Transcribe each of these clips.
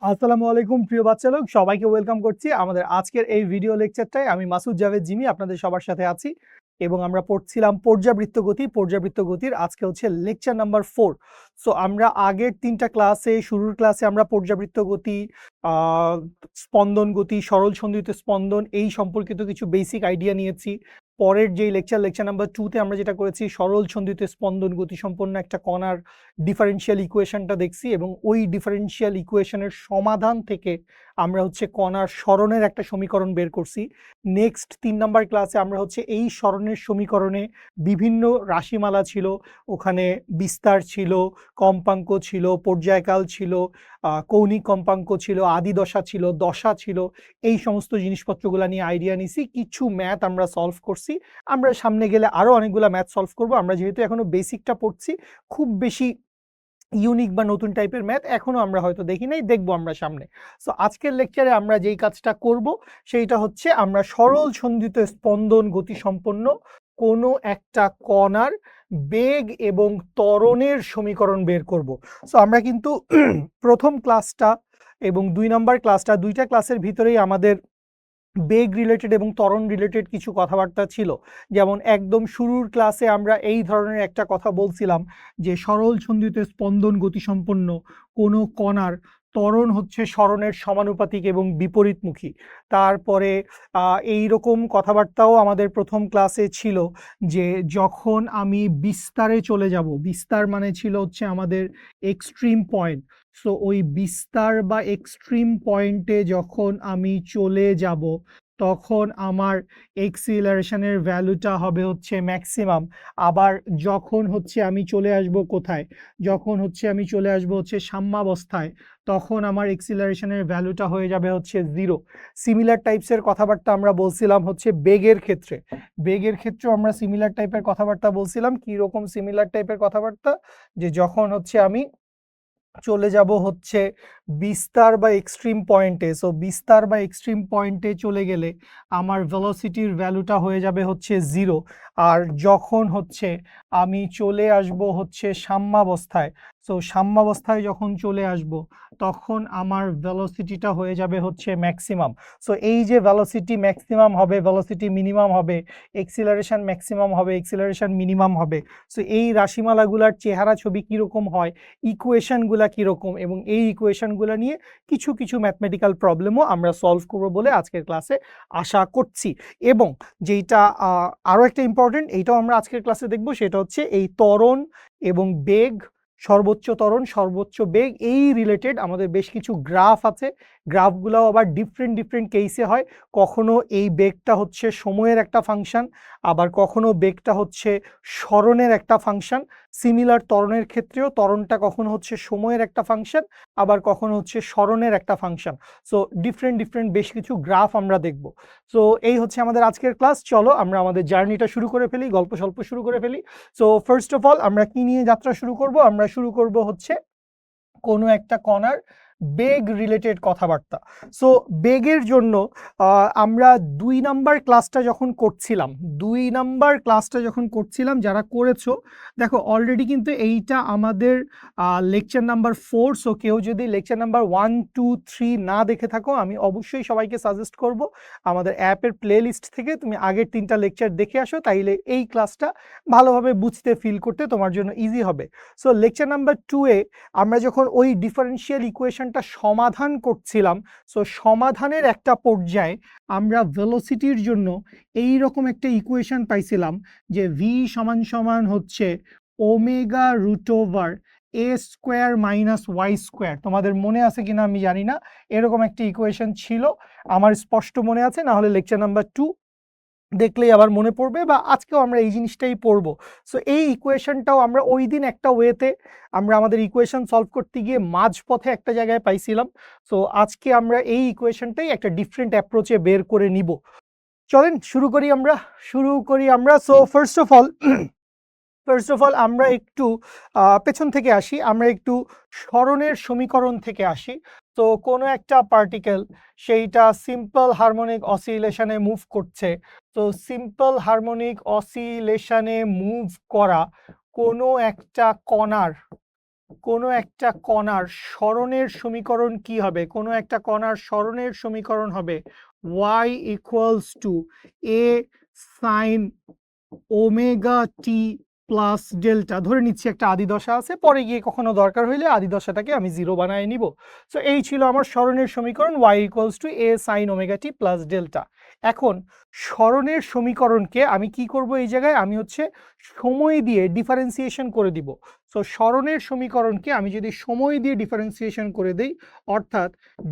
আসসালামু আলাইকুম প্রিয় বাচ্চা লোক, সবাইকে ওয়েলকাম করছি আমাদের আজকের এই ভিডিও লেকচারটায়। আমি মাসুদ জাভেদ জিমি আপনাদের সবার সাথে আছি এবং আমরা পড়ছিলাম পর্যাবৃত্ত গতি। পর্যাবৃত্ত গতির আজকে হচ্ছে লেকচার নাম্বার 4। সো আমরা আগের 3টা ক্লাসে, শুরুর ক্লাসে আমরা পর্যাবৃত্ত গতি, স্পন্দন গতি, সরল সন্ধিত স্পন্দন এই সম্পর্কিত কিছু বেসিক আইডিয়া নিয়েছি। পরের যেই লেকচার নাম্বার 2তে আমরা যেটা করেছি, সরল সন্ধিত স্পন্দন গতি সম্পন্ন একটা কণার ডিফারেন্সিয়াল ইকুয়েশনটা দেখছি এবং ওই ডিফারেন্সিয়াল ইকুয়েশনের সমাধান থেকে আমরা হচ্ছে কণার সরণের একটা সমীকরণ বের করছি। নেক্সট 3 নাম্বার ক্লাসে আমরা হচ্ছে এই সরণের সমীকরণে বিভিন্ন রাশিমালা ছিল, ওখানে বিস্তার ছিল, কম্পাঙ্ক ছিল, পর্যায়কাল ছিল, কৌণিক কম্পাঙ্ক ছিল, আদি দশা ছিল, দশা ছিল, এই সমস্ত জিনিসপত্রগুলো নিয়ে আইডিয়া নিছি। কিছু ম্যাথ আমরা সলভ করছি। আমরা সামনে গেলে আরো অনেকগুলো ম্যাথ সলভ করব। আমরা যেহেতু এখনো বেসিকটা পড়ছি, খুব বেশি ইউনিক বা নতুন টাইপের ম্যাথ এখনো আমরা হয়তো দেখি নাই, দেখবো আমরা সামনে। সো আজকের লেকচারে আমরা যেই কাজটা করব সেইটা হচ্ছে আমরা সরল সন্ধিত স্পন্দন গতি সম্পন্ন কোনো একটা কণার বেগ এবং ত্বরণের সমীকরণ বের করব। সো আমরা কিন্তু প্রথম ক্লাসটা এবং 2 নম্বর ক্লাসটা, দুইটা ক্লাসের ভিতরেই আমাদের বেগ রিলেটেড এবং ত্বরণ রিলেটেড কিছু কথাবার্তা ছিল। যেমন একদম শুরুর ক্লাসে আমরা এই ধরনের একটা কথা বলছিলাম যে সরল সন্ধিত স্পন্দন গতিসম্পন্ন কোনো কণার ত্বরণ হচ্ছে সরণের সমানুপাতিক এবং বিপরীতমুখী। তারপরে এই রকম কথাবার্তাও আমাদের প্রথম ক্লাসে ছিল যে যখন আমি বিস্তারে চলে যাব, বিস্তার মানে ছিল হচ্ছে আমাদের এক্সট্রিম পয়েন্ট। সো ওই বিস্তার বা এক্সট্রিম পয়েন্টে যখন আমি চলে যাব তখন আমার এক্সিলারেশনের ভ্যালুটা হবে হচ্ছে ম্যাক্সিমাম। আবার যখন হচ্ছে আমি চলে আসব কোথায়, যখন হচ্ছে আমি চলে আসব হচ্ছে সাম্যাবস্থায়, তখন আমার এক্সিলারেশনের ভ্যালুটা হয়ে যাবে হচ্ছে 0। সিমিলার টাইপসের কথাবার্তা আমরা বলছিলাম হচ্ছে বেগের ক্ষেত্রে। বেগের ক্ষেত্রেও আমরা সিমিলার টাইপের কথাবার্তা বলছিলাম। কি রকম সিমিলার টাইপের কথাবার্তা? যে যখন হচ্ছে আমি চলে যাব হচ্ছে বিস্তার বা এক্সট্রিম পয়েন্টে, সো বিস্তার বা এক্সট্রিম পয়েন্টে চলে গেলে আমার ভেলোসিটির ভ্যালুটা হয়ে যাবে হচ্ছে 0। আর যখন হচ্ছে আমি চলে আসব হচ্ছে সাম্যাবস্থায়, সো সাম্যাবস্থায় যখন চলে আসব তখন আমার ভেলোসিটিটা হয়ে যাবে হচ্ছে ম্যাক্সিমাম। সো এই যে ভেলোসিটি ম্যাক্সিমাম হবে, ভেলোসিটি মিনিমাম হবে, এক্সিলারেশন ম্যাক্সিমাম হবে, এক্সিলারেশন মিনিমাম হবে। সো এই রাশিমালাগুলার চেহারা ছবি কীরকম হয়, ইকুয়েশনগুলা কীরকম, এবং এই ইকুয়েশনগুলো নিয়ে কিছু কিছু ম্যাথমেটিক্যাল প্রবলেমও আমরা সলভ করব বলে আজকের ক্লাসে আশা করছি। এবং যেইটা আরও একটা ইম্পর্টেন্ট, এইটাও আমরা আজকের ক্লাসে দেখব, সেটা হচ্ছে এই ত্বরণ এবং বেগ, সর্বোচ্চ ত্বরণ সর্বোচ্চ বেগ, এই রিলেটেড আমাদের বেশ কিছু গ্রাফ আছে। গ্রাফগুলোও আবার ডিফারেন্ট ডিফারেন্ট কেসে হয়। কখনো এই বেগটা হচ্ছে সময়ের একটা ফাংশন, আবার কখনো বেগটা হচ্ছে সরণের একটা ফাংশন। সিমিলার ত্বরণের ক্ষেত্রেও ত্বরণটা কখনো হচ্ছে সময়ের একটা ফাংশন, আবার কখনো হচ্ছে সরণের একটা ফাংশন। সো ডিফারেন্ট ডিফারেন্ট বেশ কিছু গ্রাফ আমরা দেখব। সো এই হচ্ছে আমাদের আজকের ক্লাস। চলো আমরা আমাদের জার্নিটা শুরু করে ফেলি, গল্প স্বল্প শুরু করে ফেলি। সো ফার্স্ট অফ অল আমরা কি নিয়ে যাত্রা শুরু করব? আমরা শুরু করব হচ্ছে কোনো একটা কণার বেগ রিলেটেড কথাবার্তা। সো বেগের জন্য আমরা 2 নাম্বার ক্লাসটা যখন করছিলাম, 2 নাম্বার ক্লাসটা যখন করছিলাম, যারা করেছো দেখো অলরেডি কিন্তু এইটা আমাদের লেকচার নাম্বার 4। সো কেউ যদি লেকচার নাম্বার 1, 2, 3 না দেখে থাকো, আমি অবশ্যই সবাইকে সাজেস্ট করব আমাদের অ্যাপের প্লে লিস্ট থেকে তুমি আগের 3টা লেকচার দেখে আসো, তাইলে এই ক্লাসটা ভালোভাবে বুঝতে ফিল করতে তোমার জন্য ইজি হবে। সো লেকচার নাম্বার 2-এ আমরা যখন ওই ডিফারেন্সিয়াল ইকুয়েশনটা সমাধান করছিলাম, সো সমাধানের একটা পর্যায়ে আমরা ভেলোসিটির জন্য এই রকম একটা ইকুয়েশন পাইছিলাম যে ভি সমান সমান হচ্ছে omega root over A square minus Y square. তোমাদের মনে আছে কিনা আমি জানি না, এরকম একটা ইকুয়েশন ছিল, আমার স্পষ্ট মনে আছে, না হলে লেকচার নাম্বার 2 দেখলেই আবার মনে পড়বে, বা আজকেও আমরা এই জিনিসটাই পড়বো। সো এই ইকুয়েশনটাও আমরা ওই দিন একটা ওয়েতে আমরা আমাদের ইকুয়েশন সলভ করতে গিয়ে মাঝপথে একটা জায়গায় পাইছিলাম। সো আজকে আমরা এই ইকুয়েশনটাই একটা ডিফারেন্ট অ্যাপ্রোচে বের করে নিব। চলেন শুরু করি আমরা। সো ফার্স্ট অফ অল আমরা একটু পেছন থেকে আসি, আমরা একটু সরণের সমীকরণ থেকে আসি। তো কোনো একটা পার্টিকেল সেইটা সিম্পল হারমোনিক অসিলেশনে মুভ করছে। তো সিম্পল হারমোনিক অসিলেশনে মুভ করা কোনো একটা কণার কোনো একটা কণার সরণের সমীকরণ কি হবে? কোনো একটা কণার সরণের সমীকরণ হবে y equals two a sign omega T plus delta. ধরে নিচ্ছি একটা আদিদশা আছে, পরে গিয়ে কখনো দরকার হইলে আদিদশাটাকে আমি জিরো বানায় নিব। সো এই ছিল আমার সরণের সমীকরণ y equals two a sign omega T plus delta. এখন সরণের সমীকরণকে আমি কি করব, এই জায়গায় আমি হচ্ছে সময় দিয়ে ডিফারেন্সিয়েশন করে দিব। সো সরণের সমীকরণকে আমি যদি সময় দিয়ে ডিফারেন্সিয়েশন করে দেই, অর্থাৎ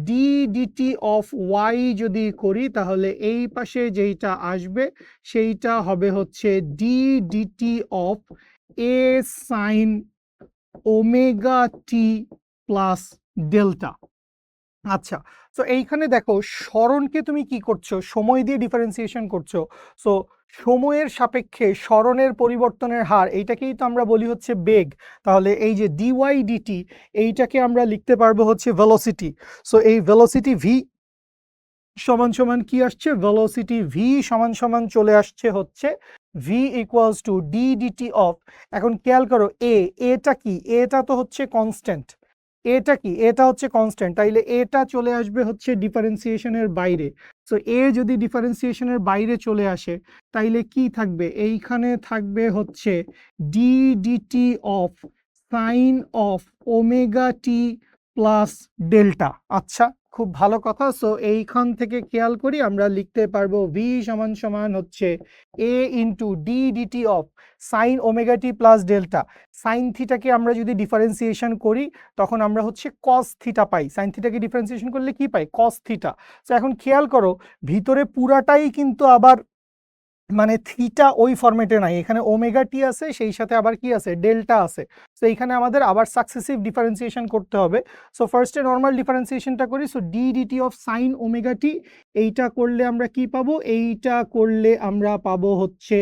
ডি ডিটি অফ ওয়াই যদি করি, তাহলে এই পাশে যেইটা আসবে সেইটা হবে হচ্ছে d DT of A sine omega T plus delta. আচ্ছা, সো এইখানে দেখো সরণকে তুমি কি করছো, সময় দিয়ে ডিফারেন্সিয়েশন করছো। সো সময়ের সাপেক্ষে সরণের পরিবর্তনের হার, এইটাকেই তো আমরা বলি হচ্ছে বেগ। তাহলে এই যে ডিওয়াই ডিটি, এইটাকে আমরা লিখতে পারবো হচ্ছে ভেলোসিটি। সো এই ভেলোসিটি ভি সমান সমান কি আসছে, ভেলোসিটি ভি সমান সমান চলে আসছে হচ্ছে v equals to d DT of, এখন খেয়াল করো এটা কি, এটা তো হচ্ছে কনস্ট্যান্ট, এটা কি, এটা হচ্ছে কনস্ট্যান্ট, তাইলে এটা চলে আসবে হচ্ছে ডিফারেন্সিয়েশনের বাইরে। সো এ যদি ডিফারেন্সিয়েশনের বাইরে চলে আসে, তাইলে কি থাকবে, এইখানে থাকবে হচ্ছে d DT of sine of omega T plus delta. আচ্ছা, খুব ভালো কথা। সো এইখান থেকে খেয়াল করি, আমরা লিখতে পারবো ভি সমান সমান হচ্ছে A into D DT of sine omega T plus delta. Sine থিটাকে আমরা যদি ডিফারেন্সিয়েশন করি, তখন আমরা হচ্ছে কস থিটা পাই। সাইন থিটাকে ডিফারেন্সিয়েশন করলে কি পাই, কস থিটা। সো এখন খেয়াল করো, ভিতরে পুরাটাই কিন্তু আবার মানে থিটা ওই ফরম্যাটে নাই, এখানে ওমেগা টি আছে, সেই সাথে আবার কি আছে, ডেল্টা আছে। সো এইখানে আমাদের আবার সাকসেসিভ ডিফারেন্সিয়েশন করতে হবে। সো ফার্স্টে নর্মাল ডিফারেন্সিয়েশনটা করি। So D DT of sine omega T, এইটা করলে আমরা কি পাবো, এইটা করলে আমরা পাবো হচ্ছে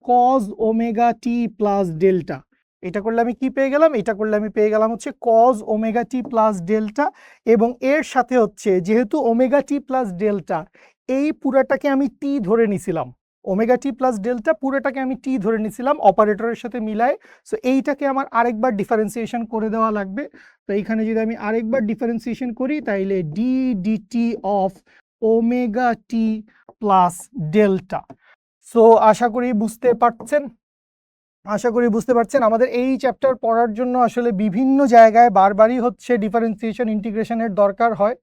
কজ ওমেগা টি প্লাস ডেল্টা। এটা করলে আমি কি পেয়ে গেলাম, এটা করলে আমি পেয়ে গেলাম হচ্ছে কজ ওমেগা টি প্লাস ডেল্টা। এবং এর সাথে হচ্ছে যেহেতু ওমেগা টি প্লাস ডেল্টা, এই পুরাটাকে আমি টি ধরে নিছিলাম, ওমেগা টি প্লাস ডেল্টা পুরোটাকে আমি টি ধরে নিছিলাম অপারেটরের সাথে মিলায়। সো এইটাকে আমার আরেকবার ডিফারেন্সিয়েশন করে দেওয়া লাগবে। তো এইখানে যদি আমি আরেকবার ডিফারেন্সিয়েশন করি, তাইলে D DT of omega T plus delta. So আশা করি বুঝতে পারছেন, আশা করি বুঝতে পারছেন। আমাদের এই চ্যাপ্টার পড়ার জন্য আসলে বিভিন্ন জায়গায় বারবারই হচ্ছে ডিফারেন্সিয়েশন ইন্টিগ্রেশনের দরকার হয়।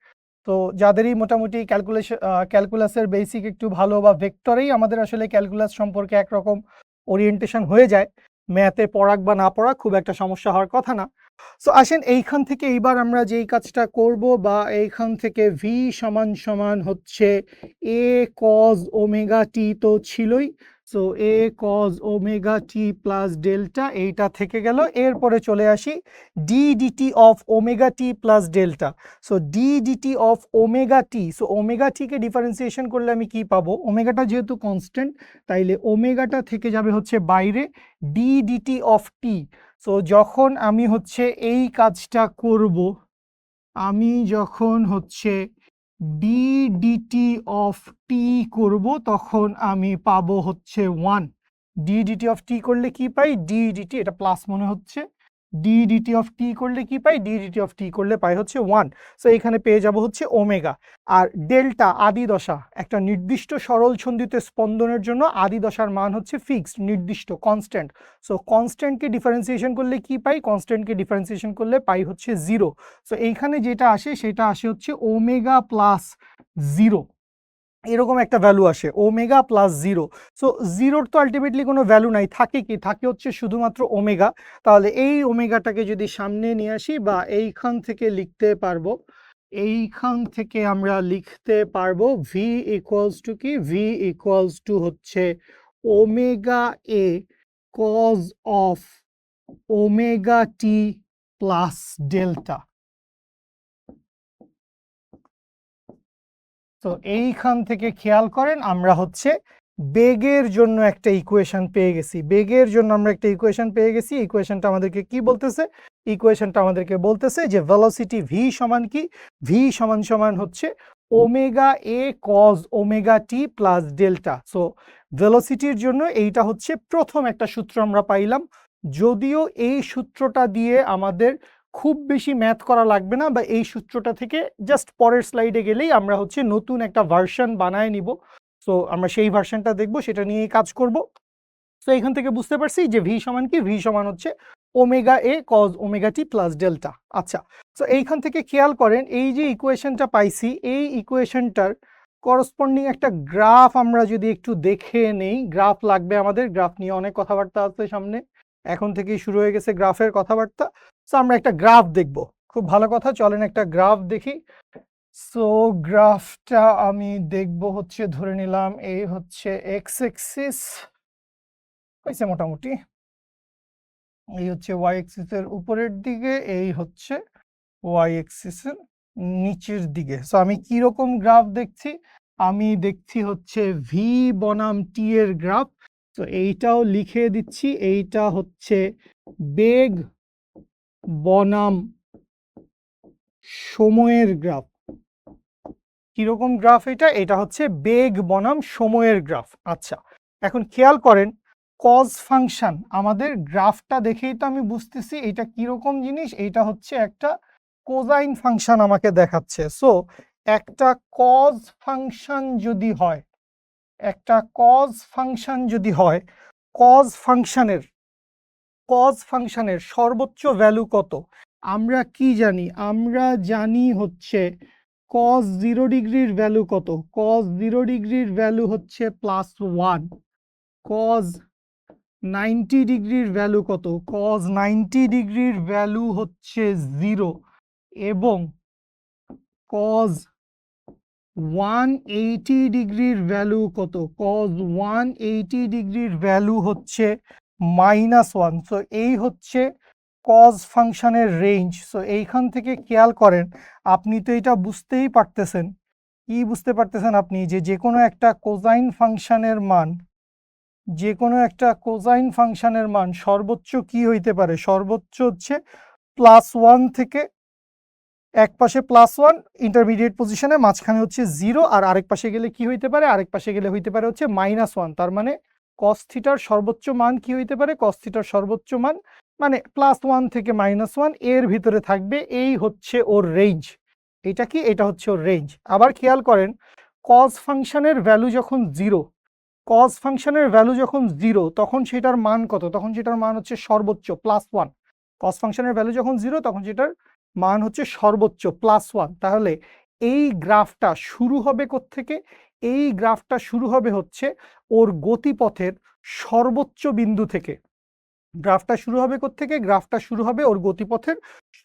তো যাদেরই মোটামুটি ক্যালকুলাসের বেসিক একটু ভালো, বা ভেক্টরেই আমাদের আসলে ক্যালকুলাস সম্পর্কে একরকম ওরিয়েন্টেশন হয়ে যায়, ম্যাথে পড়াক বা না পড়াক খুব একটা সমস্যা হওয়ার কথা না। সো আসেন এইখান থেকে এইবার আমরা যেই কাজটা করব, বা এইখান থেকে ভি সমান সমান হচ্ছে এ কজ ওমেগা টি তো ছিলই। So A cos omega T plus delta, এইটা থেকে গেল। এরপরে চলে আসি d DT of omega T plus delta. So D DT of omega t, so omega টিকে ডিফারেন্সিয়েশন করলে আমি কি পাবো, ওমেগাটা যেহেতু কনস্ট্যান্ট, তাইলে ওমেগাটা থেকে যাবে হচ্ছে বাইরে d DT of t. So যখন আমি হচ্ছে এই কাজটা করব, আমি যখন হচ্ছে ডি ডিটি অফ টি করব, তখন আমি পাবো হচ্ছে 1। ডি ডিটি অফ টি করলে কি পাই, ডি ডিটি, এটা প্লাস মনে হচ্ছে, ডি ডিটি অফ টি করলে কি পাই, ডি ডিটি অফ টি করলে পাই হচ্ছে 1। সো এখানে পেয়ে যাব হচ্ছে ওমেগা। আর ডেল্টা আদি দশা, একটা নির্দিষ্ট সরল ছন্দিত স্পন্দনের জন্য আদি দশার মান হচ্ছে ফিক্সড, নির্দিষ্ট, কনস্ট্যান্ট। সো কনস্ট্যান্টকে ডিফারেন্সিয়েশন করলে কি পাই, কনস্ট্যান্টকে ডিফারেন্সিয়েশন করলে পাই হচ্ছে 0। সো এইখানে যেটা আসে সেটা আসে হচ্ছে ওমেগা প্লাস 0, এরকম একটা ভ্যালু আসে, ওমেগা প্লাস 0। সো জিরোর তো আলটিমেটলি কোনো ভ্যালু নাই, থাকে কি, থাকে হচ্ছে শুধুমাত্র ওমেগা। তাহলে এই ওমেগাটাকে যদি সামনে নিয়ে আসি, বা এইখান থেকে লিখতে পারবো, এইখান থেকে আমরা লিখতে পারবো ভি ইকুয়ালস টু কি, ভি ইকুয়ালস টু হচ্ছে omega A cos of omega T plus delta. তো এইখান থেকে খেয়াল করেন, আমরা হচ্ছে বেগের জন্য একটা ইকুয়েশন পেয়ে গেছি, বেগের জন্য আমরা একটা ইকুয়েশন পেয়ে গেছি। ইকুয়েশনটা আমাদেরকে কি বলতেছে, ইকুয়েশনটা আমাদেরকে বলতেছে যে ভেলোসিটি ভি সমান কি, ভি সমান সমান হচ্ছে ওমেগা এ কজ ওমেগা টি প্লাস ডেল্টা। সো ভেলোসিটির জন্য এইটা হচ্ছে প্রথম একটা সূত্র আমরা পাইলাম, যদিও এই সূত্রটা দিয়ে আমাদের খুব বেশি ম্যাথ করা লাগবে না, বা এই সূত্রটা থেকে জাস্ট পরের স্লাইডে গেলেই আমরা হচ্ছে নতুন একটা ভার্সন বানায় নিব। সো আমরা সেই ভার্সনটা দেখব, সেটা নিয়েই কাজ করব। সো এখান থেকে বুঝতে পারছি যে ভি সমান কি, ভি সমান হচ্ছে ওমেগা এ কজ ওমেগা টি প্লাস ডেল্টা। আচ্ছা, সো এইখান থেকে খেয়াল করেন এই যে ইকুয়েশনটা পাইছি, এই ইকুয়েশনটার করসপন্ডিং একটা গ্রাফ আমরা যদি একটু দেখে নেই। গ্রাফ লাগবে আমাদের, গ্রাফ নিয়ে অনেক কথাবার্তা আছে সামনে, এখন থেকেই শুরু হয়ে গেছে গ্রাফের কথাবার্তা। সো আমরা একটা গ্রাফ দেখব, খুব ভালো কথা, চলেন একটা গ্রাফ দেখি। সো গ্রাফটা আমি দেখব হচ্ছে, ধরে নিলাম এই হচ্ছে এক্স এক্সিস হয়েছে মোটামুটি, এই হচ্ছে ওয়াই এক্সিসের উপরের দিকে, এই হচ্ছে ওয়াই এক্সিসের নিচের দিকে। সো আমি কি রকম গ্রাফ দেখছি, আমি দেখছি হচ্ছে ভি বনাম টি এর গ্রাফ। তো এইটাও লিখে দিচ্ছি, এইটা হচ্ছে বেগ বনাম সময়ের গ্রাফ। কিরকম গ্রাফ এটা? এটা হচ্ছে বেগ বনাম সময়ের গ্রাফ। আচ্ছা, এখন খেয়াল করেন কজ ফাংশন, আমাদের গ্রাফটা দেখেই তো আমি বুঝতেছি এটা কিরকম জিনিস। এটা হচ্ছে একটা কোসাইন ফাংশন আমাকে দেখাচ্ছে। সো একটা কজ ফাংশন যদি হয়, একটা কজ ফাংশন যদি হয়, কজ ফাংশনের সর্বোচ্চ ভ্যালু কত? আমরা কি জানি? আমরা জানি হচ্ছে cos 0 ডিগ্রির ভ্যালু কত? cos 0 ডিগ্রির ভ্যালু হচ্ছে +1। cos 90 ডিগ্রির ভ্যালু কত? cos 90 ডিগ্রির ভ্যালু হচ্ছে 0, এবং cos 180 ডিগ্রির ভ্যালু কত? cos 180 ডিগ্রির ভ্যালু হচ্ছে -1। সো এই হচ্ছে কজ ফাংশনের রেঞ্জ। সো এইখান থেকে খেয়াল করেন, আপনি তো এটা বুঝতেই পারতেছেন। কি বুঝতে পারতেছেন আপনি? যে কোনো একটা কোসাইন ফাংশনের মান, যে কোনো একটা কোসাইন ফাংশনের মান সর্বোচ্চ কি হইতে পারে? সর্বোচ্চ হচ্ছে +1 থেকে, এক পাশে +1 ইন্টারমিডিয়েট পজিশনে, মাঝখানে হচ্ছে 0, আর আরেক পাশে গেলে কি হইতে পারে? আরেক পাশে গেলে হইতে পারে হচ্ছে -1। তার মানে cos থিটার সর্বোচ্চ মান কি হইতে পারে? cos থিটার সর্বোচ্চ মান মানে +1 থেকে -1 এর ভিতরে থাকবে, এই হচ্ছে ওর রেঞ্জ। এটা কি? এটা হচ্ছে ওর রেঞ্জ। আবার খেয়াল করেন cos ফাংশনের ভ্যালু যখন 0, cos ফাংশনের ভ্যালু যখন 0 তখন সেটার মান কত? তখন সেটার মান হচ্ছে সর্বোচ্চ +1। cos ফাংশনের ভ্যালু যখন 0 তখন সেটার মান হচ্ছে সর্বোচ্চ +1। তাহলে এই গ্রাফটা শুরু হবে কোত্থেকে? এই গ্রাফটা শুরু হবে হচ্ছে ওর গতিপথের সর্বোচ্চ বিন্দু থেকে। গ্রাফটা শুরু হবে কোত্থেকে? গ্রাফটা শুরু হবে ওর গতিপথের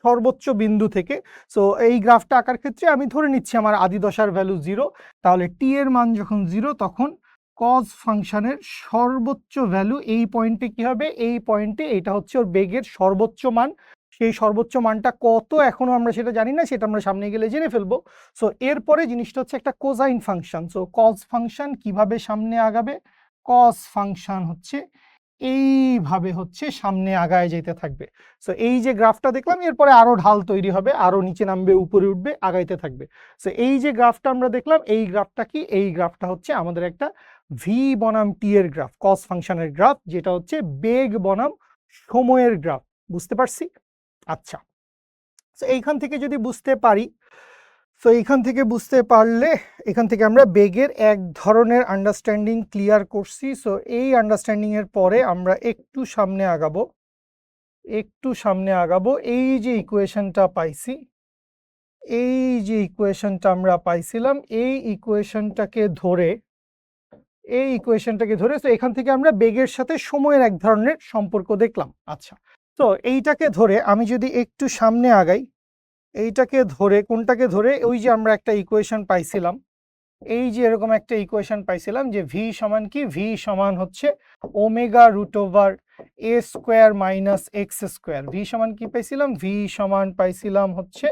সর্বোচ্চ বিন্দু থেকে। সো এই গ্রাফটা আঁকার ক্ষেত্রে আমি ধরে নিচ্ছি আমার আদি দশার ভ্যালু 0। তাহলে টি এর মান যখন 0 তখন কজ ফাংশনের সর্বোচ্চ ভ্যালু এই পয়েন্টে কি হবে? এই পয়েন্টে এটা হচ্ছে ওর বেগের সর্বোচ্চ মান। সেই সর্বোচ্চ মানটা কত এখনো আমরা সেটা জানি না, সেটা আমরা সামনে গেলে জেনে ফেলবো। সো এরপরে জিনিসটা হচ্ছে একটা cosine function. So cos function কিভাবে সামনে আগাবে? কজ ফাংশন হচ্ছে এইভাবে হচ্ছে সামনে আগায় যেতে থাকবে। সো এই যে গ্রাফটা দেখলাম, এরপরে আরো ঢাল তৈরি হবে, আরো নিচে নামবে, উপরে উঠবে, আগাইতে থাকবে। সো এই যে গ্রাফটা আমরা দেখলাম, এই গ্রাফটা কি? এই গ্রাফটা হচ্ছে আমাদের একটা ভি বনাম টি এর গ্রাফ, কস ফাংশনের গ্রাফ, যেটা হচ্ছে বেগ বনাম সময়ের গ্রাফ। বুঝতে পারছি? আচ্ছা, সো এইখান থেকে যদি বুঝতে পারি, সো এইখান থেকে বুঝতে পারলে এখান থেকে আমরা বেগের এক ধরনের আন্ডারস্ট্যান্ডিং ক্লিয়ার করছি। সো এই আন্ডারস্ট্যান্ডিং এর পরে আমরা একটু সামনে আগাবো, এই যে ইকুয়েশনটা পাইছি, এই যে ইকুয়েশনটা আমরা পাইছিলাম, এই ইকুয়েশনটাকে ধরে সো এখান থেকে আমরা বেগের সাথে সময়ের এক ধরনের সম্পর্ক দেখলাম। আচ্ছা, তো এইটাকে ধরে আমি যদি একটু সামনে আগাই, এইটাকে ধরে, কোনটাকে ধরে? ওই যে আমরা একটা ইকুয়েশন পাইছিলাম, এই যে এরকম একটা ইকুয়েশন পাইছিলাম যে ভি সমান কি? ভি সমান হচ্ছে ω√a² - x²। ভি সমান কি পাইছিলাম? ভি সমান পাইছিলাম হচ্ছে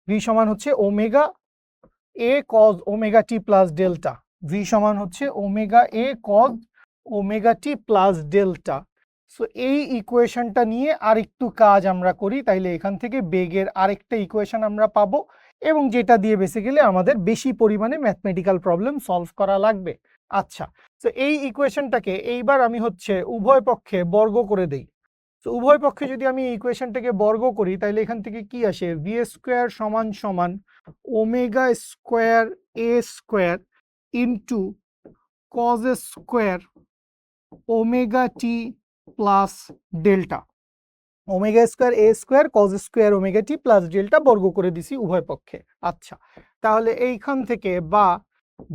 ভি সমান হচ্ছে ওমেগা এ কজ ওমেগা টি প্লাস ডেল্টা। ভি সমান হচ্ছে ওমেগা এ কজ ওমেগা টি প্লাস ডেল্টা। সো এই ইকুয়েশনটা নিয়ে আরেকটু কাজ আমরা করি, তাইলে এখান থেকে বেগের আরেকটা ইকুয়েশন আমরা পাবো, এবং যেটা দিয়ে বেসিক্যালি আমাদের বেশি পরিমাণে ম্যাথমেটিক্যাল প্রবলেম সলভ করা লাগবে। আচ্ছা, তো এই ইকুয়েশনটাকে এইবার আমি হচ্ছে উভয় পক্ষে বর্গ করে দেই। তো উভয় পক্ষে যদি আমি এই ইকুয়েশনটাকে বর্গ করি তাহলে এখান থেকে কি আসে, ভি স্কোয়ার সমান সমান ওমেগা স্কোয়ার এ square into cos square omega টি প্লাস ডেল্টা। ওমেগা স্কোয়ার এ স্কোয়ার কজ স্কোয়ার ওমেগা টি প্লাস ডেল্টা বর্গ করে দিছি উভয় পক্ষে। আচ্ছা, তাহলে এইখান থেকে বা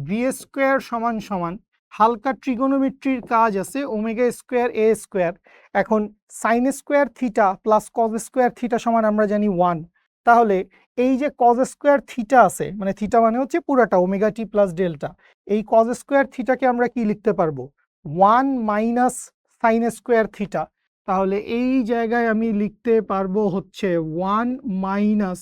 ভি স্কোয়ার সমান সমান হালকা ট্রিগোনোমেট্রির কাজ আছে, ওমেগা স্কোয়ার এ স্কোয়ার, এখন sine square theta plus cos square theta সমান আমরা জানি 1। তাহলে এই যে কজ স্কোয়ার থিটা আছে, মানে থিটা মানে হচ্ছে পুরাটা ওমেগা টি প্লাস ডেল্টা, এই কজ স্কোয়ার থিটাকে আমরা কি লিখতে পারবো, 1 মাইনাস সাইন স্কোয়ার থিটা। তাহলে এই জায়গায় আমি লিখতে পারবো হচ্ছে 1 মাইনাস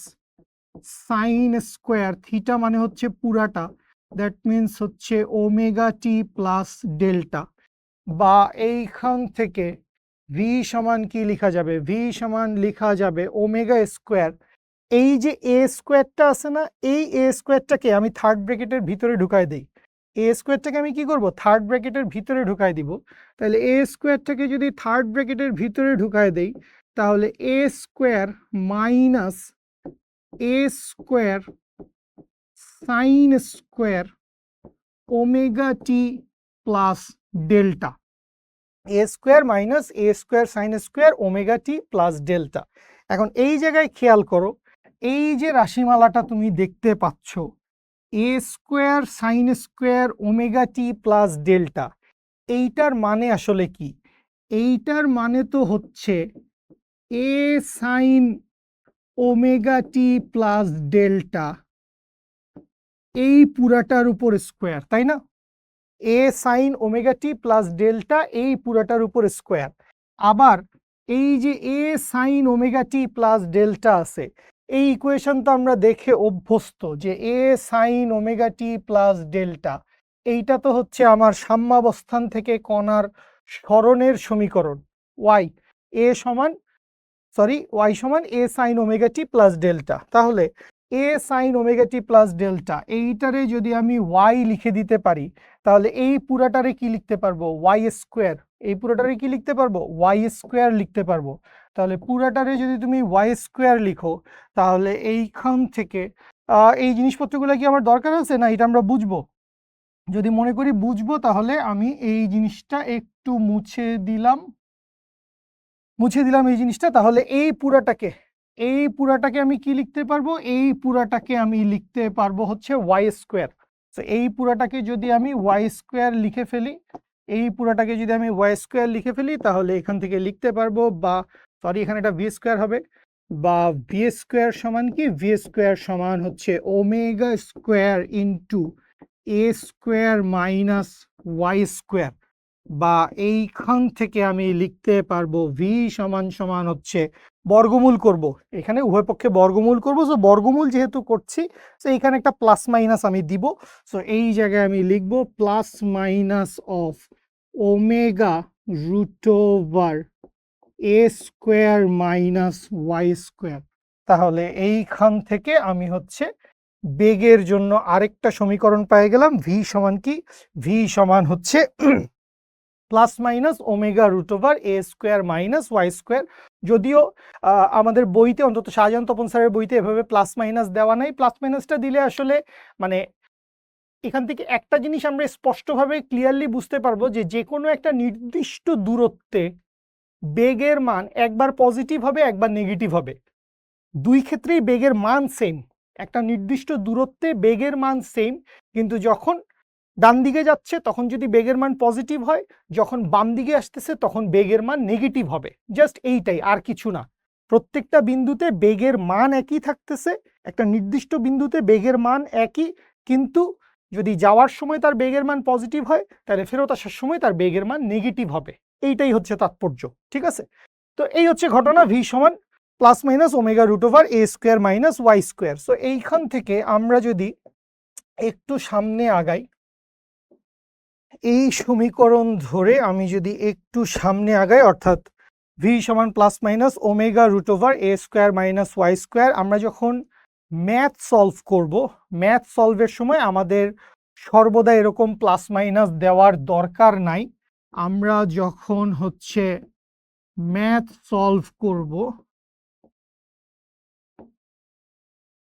সাইন স্কোয়ার থিটা মানে হচ্ছে পুরাটা, দ্যাট মিনস হচ্ছে ওমেগা টি প্লাস ডেল্টা। বা এইখান থেকে ভি সমান কি লেখা যাবে, ভি সমান লেখা যাবে ওমেগা স্কোয়ার, এই যে এ স্কোয়ারটা আছে না, এই এ স্কোয়ারটাকে আমি থার্ড ব্র্যাকেটের ভিতরে ঢুকাই দিই। এ স্কোয়ারটাকে আমি কি করব, থার্ড ব্র্যাকেটের ভিতরে ঢুকাই দিব। তাহলে এ স্কোয়ারটাকে যদি থার্ড ব্র্যাকেটের ভিতরে ঢুকাই দেই তাহলে এ স্কোয়ার মাইনাস এ স্কোয়ার সাইন স্কোয়ার ওমেগা টি প্লাস ডেল্টা, এ স্কোয়ার মাইনাস এ স্কোয়ার সাইন স্কোয়ার ওমেগা টি প্লাস ডেল্টা। এখন এই জায়গায় খেয়াল করো, এই যে রাশিমালাটা তুমি দেখতে পাচ্ছ এ স্কোয়ার সাইন স্কোয়ার ওমেগা টি প্লাস ডেল্টা, এইটার মানে আসলে কি, এইটার মানে তো হচ্ছে এ সাইন ওমেগা টি প্লাস ডেল্টা এই পুরাটার উপর স্কোয়ার, তাই না, এ সাইন ওমেগা টি প্লাস ডেল্টা এই পুরাটার উপর স্কোয়ার। আবার এই যে a sine omega T plus delta আছে, এই ইকুয়েশন তো আমরা দেখে অভ্যস্ত যে a sine omega T plus delta, এইটা তো হচ্ছে আমার সাম্যাবস্থান থেকে কণার সরণের সমীকরণ, ওয়াই এ সমান ওয়াই সমান এ সাইন ওমেগা টি প্লাস ডেল্টা। তাহলে এ সাইন ওমেগা টি প্লাস ডেল্টা এইটারে যদি আমি ওয়াই লিখে দিতে পারি তাহলে এই পুরাটারে কি লিখতে পারবো, ওয়াই স্কোয়ার, এই পুরাটারে কি লিখতে পারবো, ওয়াই স্কোয়ার লিখতে পারবো। তাহলে পুরাটারে যদি তুমি ওয়াই স্কোয়ার লিখো তাহলে এইখান থেকে এই জিনিসপত্রগুলো কি আমার দরকার আছে না, এটা আমরা বুঝবো, যদি মনে করি বুঝবো তাহলে আমি এই জিনিসটা একটু মুছে দিলাম এই জিনিসটা। তাহলে এই পুরাটাকে আমি কি লিখতে পারবো, এই পুরাটাকে আমি লিখতে পারবো হচ্ছে ওয়াই স্কোয়ার। তো এই পুরাটাকে যদি আমি ওয়াই স্কোয়ার লিখে ফেলি, এই পুরাটাকে যদি আমি ওয়াই স্কোয়ার লিখে ফেলি তাহলে এখান থেকে লিখতে পারবো, বা এখানে এটা ভি স্কোয়ার হবে, বা ভি স্কোয়ার সমান কি, ভি স্কোয়ার সমান হচ্ছে omega square into A square minus Y square. বা এইখান থেকে আমি লিখতে পারবো ভি সমান সমান হচ্ছে বর্গমূল করব, এখানে উভয় পক্ষে বর্গমূল করব। সো বর্গমূল যেহেতু করছি সো এইখানে একটা প্লাস মাইনাস আমি দিব। সো এই জায়গায় আমি লিখবো plus minus of omega root over A square minus Y square. তাহলে এইখান থেকে আমি হচ্ছে বেগের জন্য আরেকটা সমীকরণ পেয়ে গেলাম, ভি সমান কি, ভি সমান হচ্ছে plus minus omega root over A square minus Y square. যদিও আমাদের বইতে, অন্তত শাহজাহান তপন স্যারের বইতে এভাবে প্লাস মাইনাস দেওয়া নাই। প্লাস মাইনাসটা দিলে আসলে মানে এখান থেকে একটা জিনিস আমরা স্পষ্টভাবে ক্লিয়ারলি বুঝতে পারবো যে কোনো একটা নির্দিষ্ট দূরত্বে বেগের মান একবার পজিটিভ হবে একবার নেগেটিভ হবে, দুই ক্ষেত্রেই বেগের মান সেম। একটা নির্দিষ্ট দূরত্বে বেগের মান সেম, কিন্তু যখন ডান দিকে যাচ্ছে তখন যদি বেগের মান পজিটিভ হয়, যখন বাম দিকে আসতেছে তখন বেগের মান নেগেটিভ হবে। জাস্ট এইটাই, আর কিছু না। প্রত্যেকটা বিন্দুতে বেগের মান একই থাকতেছে, একটা নির্দিষ্ট বিন্দুতে বেগের মান একই, কিন্তু যদি যাওয়ার সময় তার বেগের মান পজিটিভ হয় তাহলে ফেরত আসার সময় তার বেগের মান নেগেটিভ হবে। এইটাই হচ্ছে তাৎপর্য, ঠিক আছে। তো এই হচ্ছে ঘটনা, ভি সমান plus minus omega root over A square minus Y square. So এইখান থেকে আমরা যদি একটু সামনে আগাই, এই সমীকরণ ধরে আমি যদি একটু সামনে আগাই, অর্থাৎ ভি সমান plus minus omega root over A square minus Y square, আমরা যখন ম্যাথ সলভ করব, ম্যাথ সলভের সময় আমাদের সর্বদা এরকম প্লাস মাইনাস দেওয়ার দরকার নাই। আমরা যখন হচ্ছে ম্যাথ সলভ করব,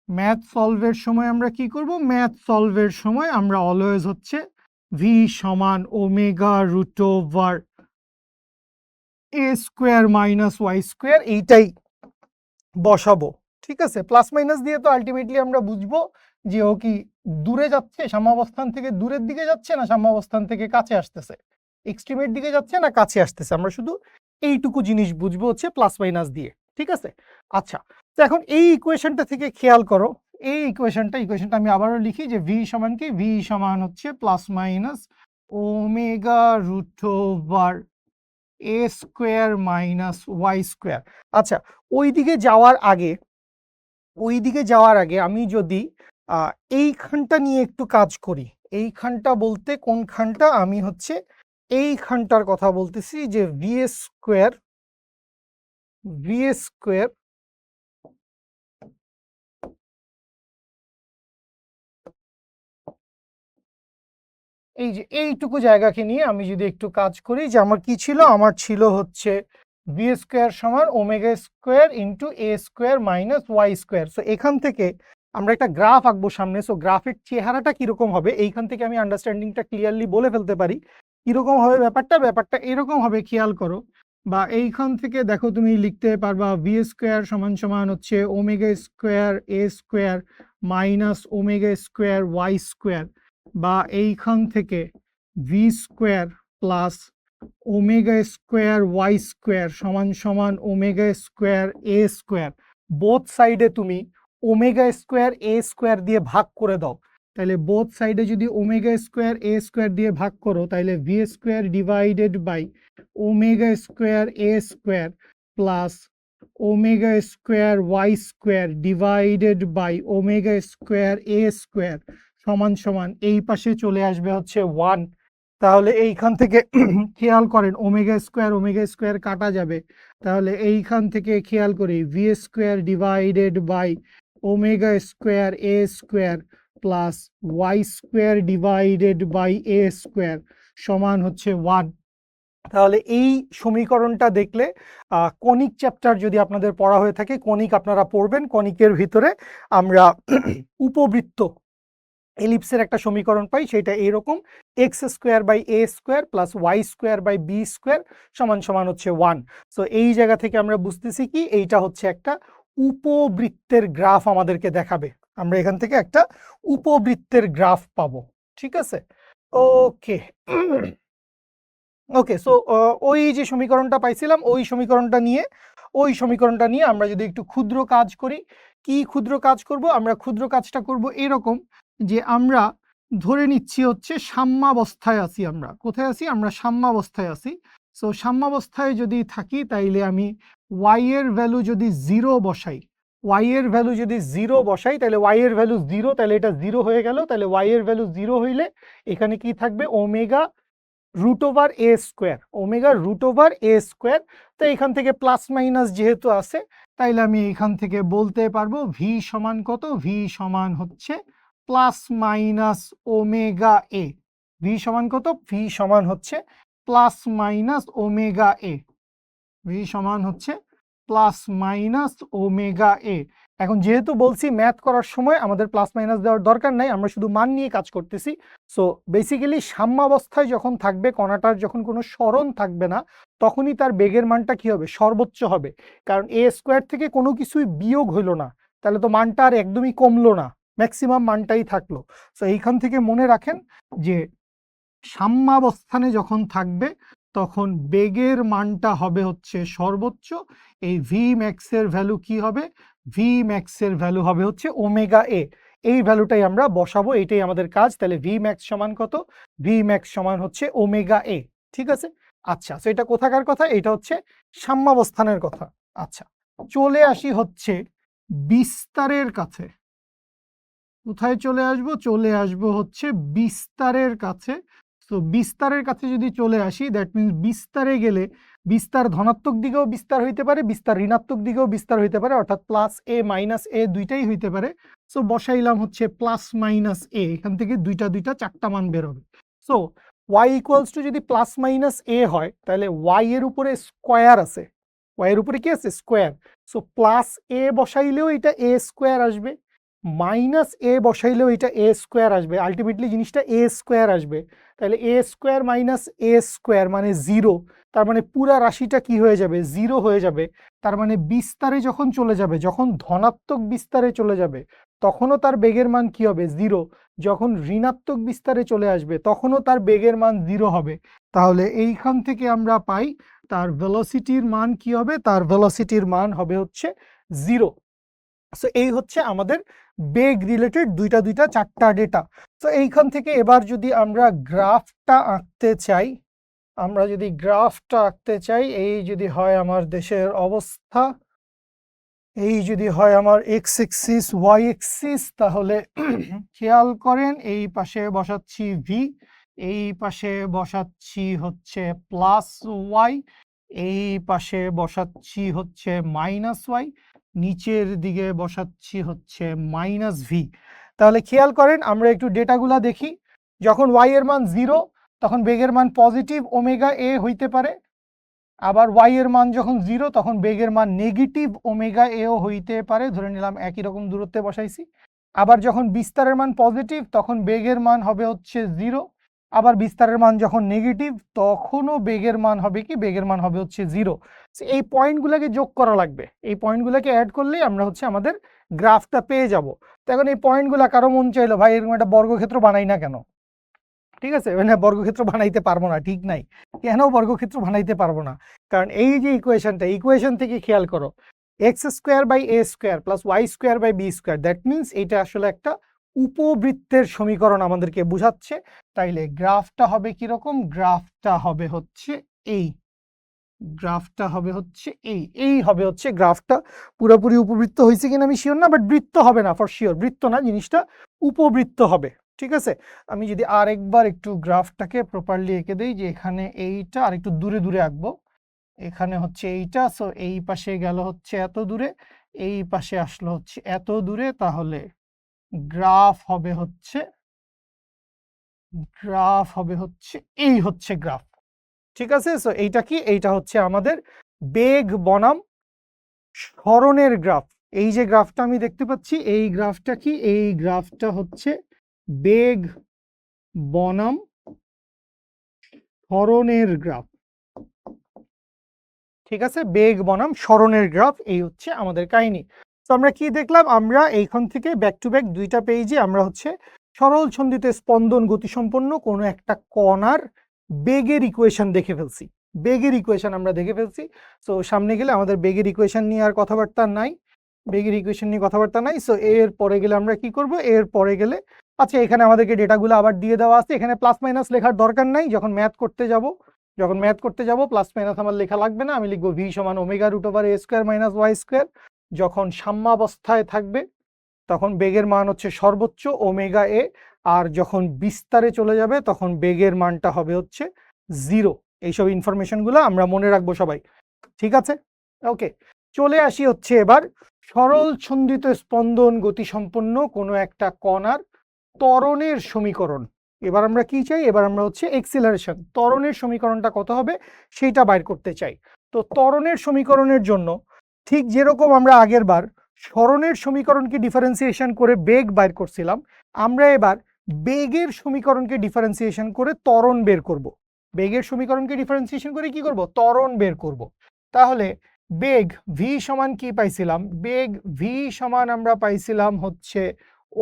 ম্যাথ সলভের সময় আমরা কি করব, ম্যাথ সলভের সময় আমরা অলওয়েজ হচ্ছে ভি সমান omega root over A square minus Y square এইটাই বসাবো। ঠিক আছে, প্লাস মাইনাস দিয়ে তো আলটিমেটলি আমরা বুঝবো যে ও কি দূরে যাচ্ছে, সাম্যাবস্থান থেকে দূরের দিকে যাচ্ছে না সাম্যাবস্থান থেকে কাছে আসতেছে, এক্সট্রিমের দিকে যাচ্ছে না কাছে আসতেছে, আমরা শুধু এইটুকু জিনিস বুঝবো হচ্ছে প্লাস মাইনাস দিয়ে। ঠিক আছে, আচ্ছা, তো এখন এই ইকুয়েশনটা থেকে খেয়াল করো, এই ইকুয়েশনটা আমি আবারও লিখি যে ভি সমান কি, ভি সমান হচ্ছে plus minus omega root over A square minus Y square. আচ্ছা, ওইদিকে যাওয়ার আগে আমি যদি এইখানটা নিয়ে একটু কাজ করি, এইখানটা বলতে কোনখানটা, আমি হচ্ছে এইখানটার কথা বলতেছি যে ভি স্কোয়ার এই যে এইটুকু জায়গাকে নিয়ে আমি যদি একটু কাজ করি, যে আমার কি ছিল, আমার ছিল হচ্ছে ভি স্কোয়ার সমান omega square into A square minus Y square. So এখান থেকে আমরা একটা গ্রাফ আঁকবো সামনে, সো গ্রাফের চেহারাটা কিরকম হবে এইখান থেকে আমি আন্ডারস্ট্যান্ডিংটা ক্লিয়ারলি বলে ফেলতে পারি কিরকম হবে ব্যাপারটা এরকম হবে, খেয়াল করো, বা এইখান থেকে দেখো তুমি লিখতে পারবা ভি স্কোয়ার সমান সমান হচ্ছে ওমেগা স্কোয়ার এ square minus omega square Y square, বা এইখান থেকে V square plus omega square Y square সমান সমান ওমেগা স্কোয়ার এ স্কোয়ার। বোথ সাইডে তুমি ওমেগা স্কোয়ার এ স্কোয়ার দিয়ে ভাগ করে দাও, তাহলে বোথ সাইডে যদি ওমেগা স্কোয়ার এ স্কোয়ার দিয়ে ভাগ করো, তাহলে v square divided by omega square A square plus omega square Y square divided by omega square A square সমান সমান এই পাশে চলে আসবে হচ্ছে 1। তাহলে এইখান থেকে খেয়াল করেন ওমেগা স্কোয়ার কাটা যাবে, তাহলে এইখান থেকে খেয়াল করি v square divided by omega square A square plus y square divided by a square সমান হচ্ছে 1। তাহলে এই সমীকরণটা দেখলে কনিক চ্যাপ্টার যদি আপনাদের পড়া হয়ে থাকে, কনিক আপনারা পড়বেন, কনিকের ভিতরে আমরা উপবৃত্ত এলিপসের একটা সমীকরণ পাই, সেটা এরকম x square by a square plus y square by b square সমান সমান হচ্ছে 1। সো এই জায়গা থেকে আমরা বুঝতেছি কি এইটা হচ্ছে একটা উপবৃত্তের গ্রাফ আমাদেরকে দেখাবে, আমরা এখান থেকে একটা উপবৃত্তের গ্রাফ পাবো। ঠিক আছে, ওকে ওকে, সো ওই যে সমীকরণটা পাইছিলাম ওই সমীকরণটা নিয়ে আমরা যদি একটু ক্ষুদ্র কাজ করি, কি ক্ষুদ্র কাজ করব, আমরা ক্ষুদ্র কাজটা করব এরকম যে আমরা ধরে নিচ্ছি হচ্ছে সাম্যাবস্থায় আছি, আমরা কোথায় আছি, আমরা সাম্যাবস্থায় আছি। সো সাম্যাবস্থায় যদি থাকি তাইলে আমি ওয়াই এর ভ্যালু যদি জিরো বসাই, তাহলে ওয়াই এর ভ্যালু জিরো, তাহলে এটা জিরো হয়ে গেল, তাহলে ওয়াই এর ভ্যালু জিরো হইলে এখানে কি থাকবে, omega root over A square, তো এখান থেকে প্লাস মাইনাস যেহেতু আছে, তাইলে আমি এখান থেকে বলতে পারবো ভি সমান কত, ভি সমান হচ্ছে প্লাস মাইনাস ওমেগা এ, ভি সমান কত, ভি সমান হচ্ছে প্লাস মাইনাস ওমেগা এ, ভি সমান হচ্ছে প্লাস মাইনাস ওমেগা এ। এখন যেহেতু বলছি ম্যাথ করার সময় আমাদের প্লাস মাইনাস দেওয়ার দরকার নাই, আমরা শুধু মান নিয়ে কাজ করতেছি। সো বেসিক্যালি সাম্যাবস্থায় যখন থাকবে, কণাটার যখন কোনো সরণ থাকবে না, তখনই তার বেগের মানটা কি হবে, সর্বোচ্চ হবে, কারণ এ স্কোয়ার থেকে কোনো কিছুই বিয়োগ হইলো না, তাহলে তো মানটা আর একদমই কমলো না, ম্যাক্সিমাম মানটাই থাকলো। সো এইখান থেকে মনে রাখেন যে সাম্যাবস্থানে যখন থাকবে তখন বেগের মানটা হবে হচ্ছে সর্বোচ্চ, এই ভি ম্যাক্সের ভ্যালু কি হবে, ভি ম্যাক্সের ভ্যালু হবে হচ্ছে ওমেগা এ, এই ভ্যালুটাই আমরা বসাবো, এইটাই আমাদের কাজ। তাহলে ভি ম্যাক্স সমান কত, ভি ম্যাক্স সমান হচ্ছে ওমেগা এ। ঠিক আছে, আচ্ছা, তো এটা কোথাকার কথা, এটা হচ্ছে সাম্যাবস্থানের কথা। আচ্ছা, চলে আসি হচ্ছে বিস্তারের কাছে, কোথায় চলে আসবো হচ্ছে বিস্তারের কাছে। তো বিস্তারের কাছে যদি চলে আসি, দ্যাট মিনস বিস্তারে গেলে বিস্তার ধনাত্মক দিকেও বিস্তার হইতে পারে, বিস্তার ঋণাত্মক দিকেও বিস্তার হইতে পারে, অর্থাৎ প্লাস এ মাইনাস এ দুইটাই হইতে পারে। সো বসাইলাম হচ্ছে প্লাস মাইনাস এ, এখান থেকে দুইটা চারটা মান বের হবে। সো ওয়াই ইকুয়ালস টু যদি প্লাস মাইনাস এ হয়, তাহলে ওয়াই এর উপরে স্কোয়ার আছে, y এর উপরে কি আছে স্কোয়ার, সো প্লাস এ বসাইলেও এটা এ স্কোয়ার আসবে, মাইনাস এ বসাইলেও এটা এ স্কোয়ার আসবে, আলটিমেটলি জিনিসটা এ স্কোয়ার আসবে। তাহলে এ স্কোয়ার মাইনাস এ স্কোয়ার মানে 0, তার মানে পুরা রাশিটা কি হয়ে যাবে 0 হয়ে যাবে। তার মানে বিস্তারে যখন চলে যাবে, যখন ধনাত্মক বিস্তারে চলে যাবে তখনও তার বেগের মান কি হবে 0, যখন ঋণাত্মক বিস্তারে চলে আসবে তখনও তার বেগের মান 0 হবে। তাহলে এইখান থেকে আমরা পাই তার ভেলোসিটির মান কি হবে, তার ভেলোসিটির মান হবে হচ্ছে 0। সো এই হচ্ছে আমাদের বেগ রিলেটেড দুইটা চারটা ডেটা। তো এইখান থেকে এবার যদি আমরা গ্রাফটা আঁকতে চাই, এই যদি হয় আমার দেশের অবস্থা, এই যদি হয় আমার এক্স এক্সিস ওয়াই এক্সিস, তাহলে খেয়াল করেন এই পাশে বসাচ্ছি ভি, এই পাশে বসাচ্ছি হচ্ছে প্লাস ওয়াই, এই পাশে বসাচ্ছি হচ্ছে মাইনাস ওয়াই, নিচের দিকে বসাচ্ছি হচ্ছে মাইনাস ভি। তাহলে খেয়াল করেন আমরা একটু ডেটাগুলা দেখি। যখন ওয়াই এর মান 0 তখন বেগের মান পজিটিভ ওমেগা এ হইতে পারে, আবার ওয়াই এর মান যখন 0 তখন বেগের মান নেগেটিভ ওমেগা এও হইতে পারে, ধরে নিলাম একই রকম দূরত্বে বসাইছি। আবার যখন বিস্তারের মান পজিটিভ তখন বেগের মান হবে হচ্ছে 0, আবার বিস্তারের মান যখন নেগেটিভ তখনও বেগের মান হবে কি, বেগের মান হবে হচ্ছে 0। এই পয়েন্টগুলোকে যোগ করা লাগবে, এই পয়েন্টগুলোকে অ্যাড করলেই আমরা হচ্ছে আমাদের গ্রাফটা পেয়ে যাব। তো এখন এই পয়েন্টগুলো কারো মন চাইলো ভাই এরকম একটা বর্গক্ষেত্র বানাই না কেন, ঠিক আছে, মানে বর্গক্ষেত্র বানাইতে পারবো না, ঠিক নাই, কেন বর্গক্ষেত্র বানাইতে পারবো না, কারণ এই যে ইকুয়েশন থেকে খেয়াল করো x square by a square plus y square by b square, that means এটা আসলে একটা উপবৃত্তের সমীকরণ আমাদেরকে বোঝাচ্ছে। তাইলে গ্রাফটা হবে কিরকম, গ্রাফটা হবে হচ্ছে এই, এই হবে হচ্ছে গ্রাফটা। পুরোপুরি উপবৃত্ত হয়েছে কিনা আমি শিওর না, বাট বৃত্ত হবে না ফর শিওর, বৃত্ত না, জিনিসটা উপবৃত্ত হবে। ঠিক আছে, আমি যদি আরেকবার একটু গ্রাফটাকে প্রপারলি এঁকে দেই, যে এখানে এইটা আর একটু দূরে দূরে আঁকবো, এখানে হচ্ছে এইটা, সো এই পাশে গেল হচ্ছে এত দূরে, এই পাশে আসলো হচ্ছে এত দূরে, তাহলে গ্রাফ হবে হচ্ছে এই হচ্ছে গ্রাফ। ঠিক আছে, সো এইটা কি, এইটা হচ্ছে আমাদের বেগ বনাম সরণের গ্রাফ। এই যে গ্রাফটা আমি দেখতে পাচ্ছি, এই গ্রাফটা কি, এই গ্রাফটা হচ্ছে বেগ বনাম সরণের গ্রাফ। ঠিক আছে, বেগ বনাম সরণের গ্রাফ, এই হচ্ছে আমাদের কাহিনী। তো আমরা কি দেখলাম, আমরা এইখান থেকে ব্যাক টু ব্যাক দুইটা পেজে আমরা হচ্ছে সরল ছন্দিতে স্পন্দন গতিসম্পন্ন কোনো একটা কণার বেগের ইকুয়েশন দেখে ফেলছি, বেগের ইকুয়েশন আমরা দেখে ফেলছি। সো সামনে গেলে আমাদের বেগের ইকুয়েশন নিয়ে আর কথাবার্তা নাই, সো এর পরে গেলে আমরা কি করব, এর পরে গেলে আচ্ছা এখানে আমাদেরকে ডেটাগুলো আবার দিয়ে দেওয়া আছে, এখানে প্লাস মাইনাস লেখার দরকার নাই, যখন ম্যাথ করতে যাব প্লাস মাইনাস আমার লেখা লাগবে না, আমি লিখবো ভি সমান omega root over A square minus Y square. যখন সাম্যাবস্থায় থাকবে তখন বেগের মান হচ্ছে সর্বোচ্চ ওমেগা এ, আর যখন বিস্তারে চলে যাবে তখন বেগের মানটা হবে হচ্ছে 0। এইসব ইনফরমেশনগুলো আমরা মনে রাখবো সবাই, ঠিক আছে। ওকে, চলে আসি হচ্ছে এবার সরল ছন্দিত স্পন্দন গতিসম্পন্ন কোনো একটা কণার ত্বরণের সমীকরণ। এবার আমরা কি চাই, এবার আমরা হচ্ছে এক্সিলারেশন, ত্বরণের সমীকরণটা কত হবে সেইটা বাইর করতে চাই। তো ত্বরণের সমীকরণের জন্য ঠিক যেরকম আমরা আগের বার সরণের সমীকরণকে ডিফারেন্সিয়েশন করে বেগ বাইর করছিলাম, আমরা এবার বেগের সমীকরণকে ডিফারেন্সিয়েশন করে ত্বরণ বের করব। বেগের সমীকরণকে ডিফারেন্সিয়েশন করে কি করব, ত্বরণ বের করব। তাহলে বেগ ভি সমান কি পাইছিলাম, বেগ ভি সমান আমরা পাইছিলাম হচ্ছে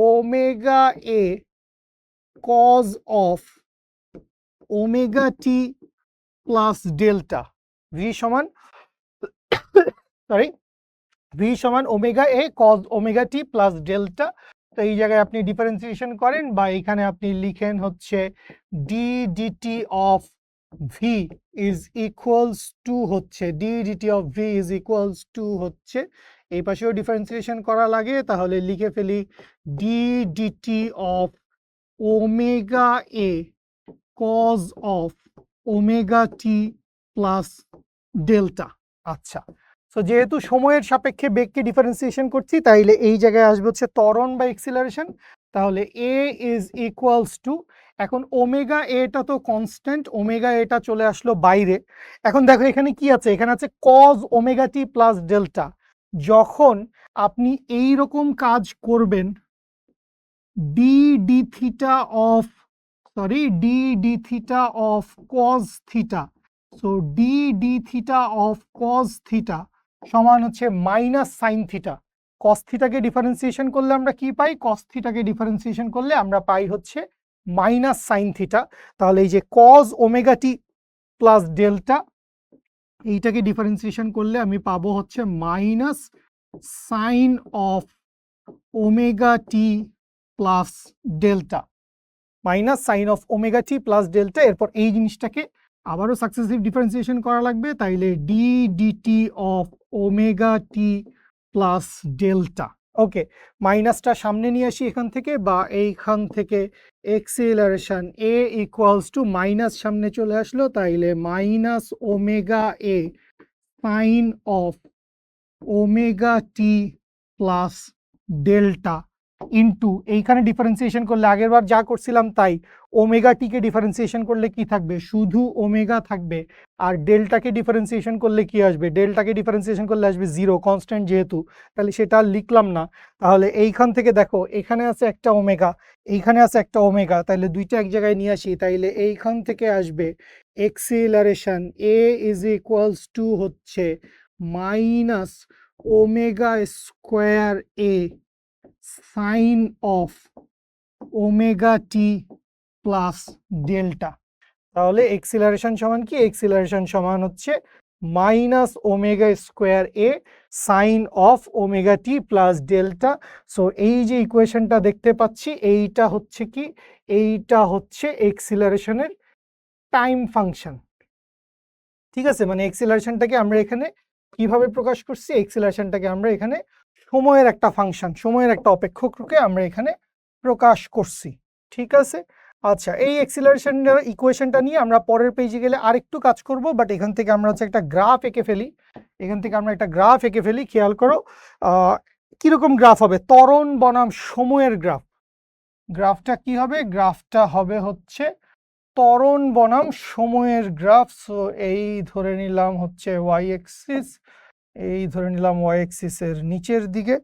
omega A cos of omega T plus delta, v সমান ওমেগা এ কজ ওমেগা টি প্লাস ডেল্টা। তো এই জায়গায় আপনি ডিফারেন্সিয়েশন করেন বা এখানে আপনি লিখেন হচ্ছে d DT of v is equals to হচ্ছে এই পাশেও ডিফারেন্সিয়েশন করা লাগে, তাহলে লিখে ফেলি d DT of omega A cos of omega T plus delta. আচ্ছা, সো যেহেতু সময়ের সাপেক্ষে বেগকে ডিফারেন্সিয়েশন করছি, তাইলে এই জায়গায় আসবে হচ্ছে ত্বরণ বা এক্সিলারেশন। তাহলে এ ইজ ইকুয়ালস টু, এখন ওমেগা এটা তো কনস্ট্যান্ট, ওমেগা এটা চলে আসলো বাইরে। এখন দেখো এখানে কি আছে, এখানে আছে কজ ওমেগা টি প্লাস ডেল্টা। যখন আপনি এই রকম কাজ করবেন, D D theta of D D theta of cause theta, so D D theta of cause theta সমান হচ্ছে মাইনাস সাইন থিটা। কস থিটাকে ডিফারেন্সিয়েশন করলে আমরা কি পাই, কস থিটাকে ডিফারেন্সিয়েশন করলে আমরা পাই হচ্ছে মাইনাস সাইন থিটা। তাহলে এই যে কজ ওমেগা টি প্লাস ডেল্টা, এইটাকে ডিফারেন্সিয়েশন করলে আমি পাবো হচ্ছে minus sine of omega T plus delta, minus sine of omega T plus delta. এরপর এই জিনিসটাকে আবারও সাকসেসিভ ডিফারেন্সিয়েশন করা লাগবে, তাইলে D DT of omega T plus delta. Okay, মাইনাসটা সামনে নিয়ে আসি এখান থেকে, বা এইখান থেকে acceleration A equals to minus সামনে চলে আসলো, তাইলে minus omega A sine of omega T plus delta into এইখানে ডিফারেন্সিয়েশন করলে আগের বার যা করছিলাম তাই, ওমেগা টিকে ডিফারেন্সিয়েশন করলে কি থাকবে, শুধু ওমেগা থাকবে। আর ডেল্টাকে ডিফারেন্সিয়েশন করলে কি আসবে, ডেল্টাকে ডিফারেন্সিয়েশন করলে আসবে জিরো, কনস্ট্যান্ট যেহেতু, তাহলে সেটা লিখলাম না। তাহলে এইখান থেকে দেখো এখানে আছে একটা ওমেগা, এইখানে আছে একটা ওমেগা, তাহলে দুইটা এক জায়গায় নিয়ে আসি, তাইলে এইখান থেকে আসবে acceleration A is equals to হচ্ছে minus omega square A sine of omega T plus delta. তাহলে এক্সিলারেশন সমান কি, এক্সিলারেশন সমান হচ্ছে minus omega square A sine of omega T plus delta. So এই যে ইকুয়েশনটা দেখতে পাচ্ছি, এইটা হচ্ছে কি, এইটা হচ্ছে এক্সিলারেশনের টাইম ফাংশন। ঠিক আছে, মানে এক্সিলারেশনটাকে আমরা এখানে কিভাবে প্রকাশ করছি, এক্সিলারেশনটাকে আমরা এখানে সময়ের একটা ফাংশন, সময়ের একটা অপেক্ষক রূপে আমরা এখানে প্রকাশ করছি। ঠিক আছে, আচ্ছা, এই এক্সিলারেশনের ইকুয়েশনটা নিয়ে আমরা পরের পেজে গেলে আরেকটু কাজ করব, বাট এখান থেকে আমরা হচ্ছে একটা গ্রাফ এঁকে ফেলি। এখান থেকে আমরা একটা গ্রাফ এঁকে ফেলি, খেয়াল করো কিরকম গ্রাফ হবে, ত্বরণ বনাম সময়ের গ্রাফ। গ্রাফটা কি হবে, গ্রাফটা হবে হচ্ছে ত্বরণ বনাম সময়ের গ্রাফ। সো এই ধরে নিলাম হচ্ছে ওয়াই এক্সিস, এই ধরে নিলাম ওয়াই এক্সিসের নিচের দিকে,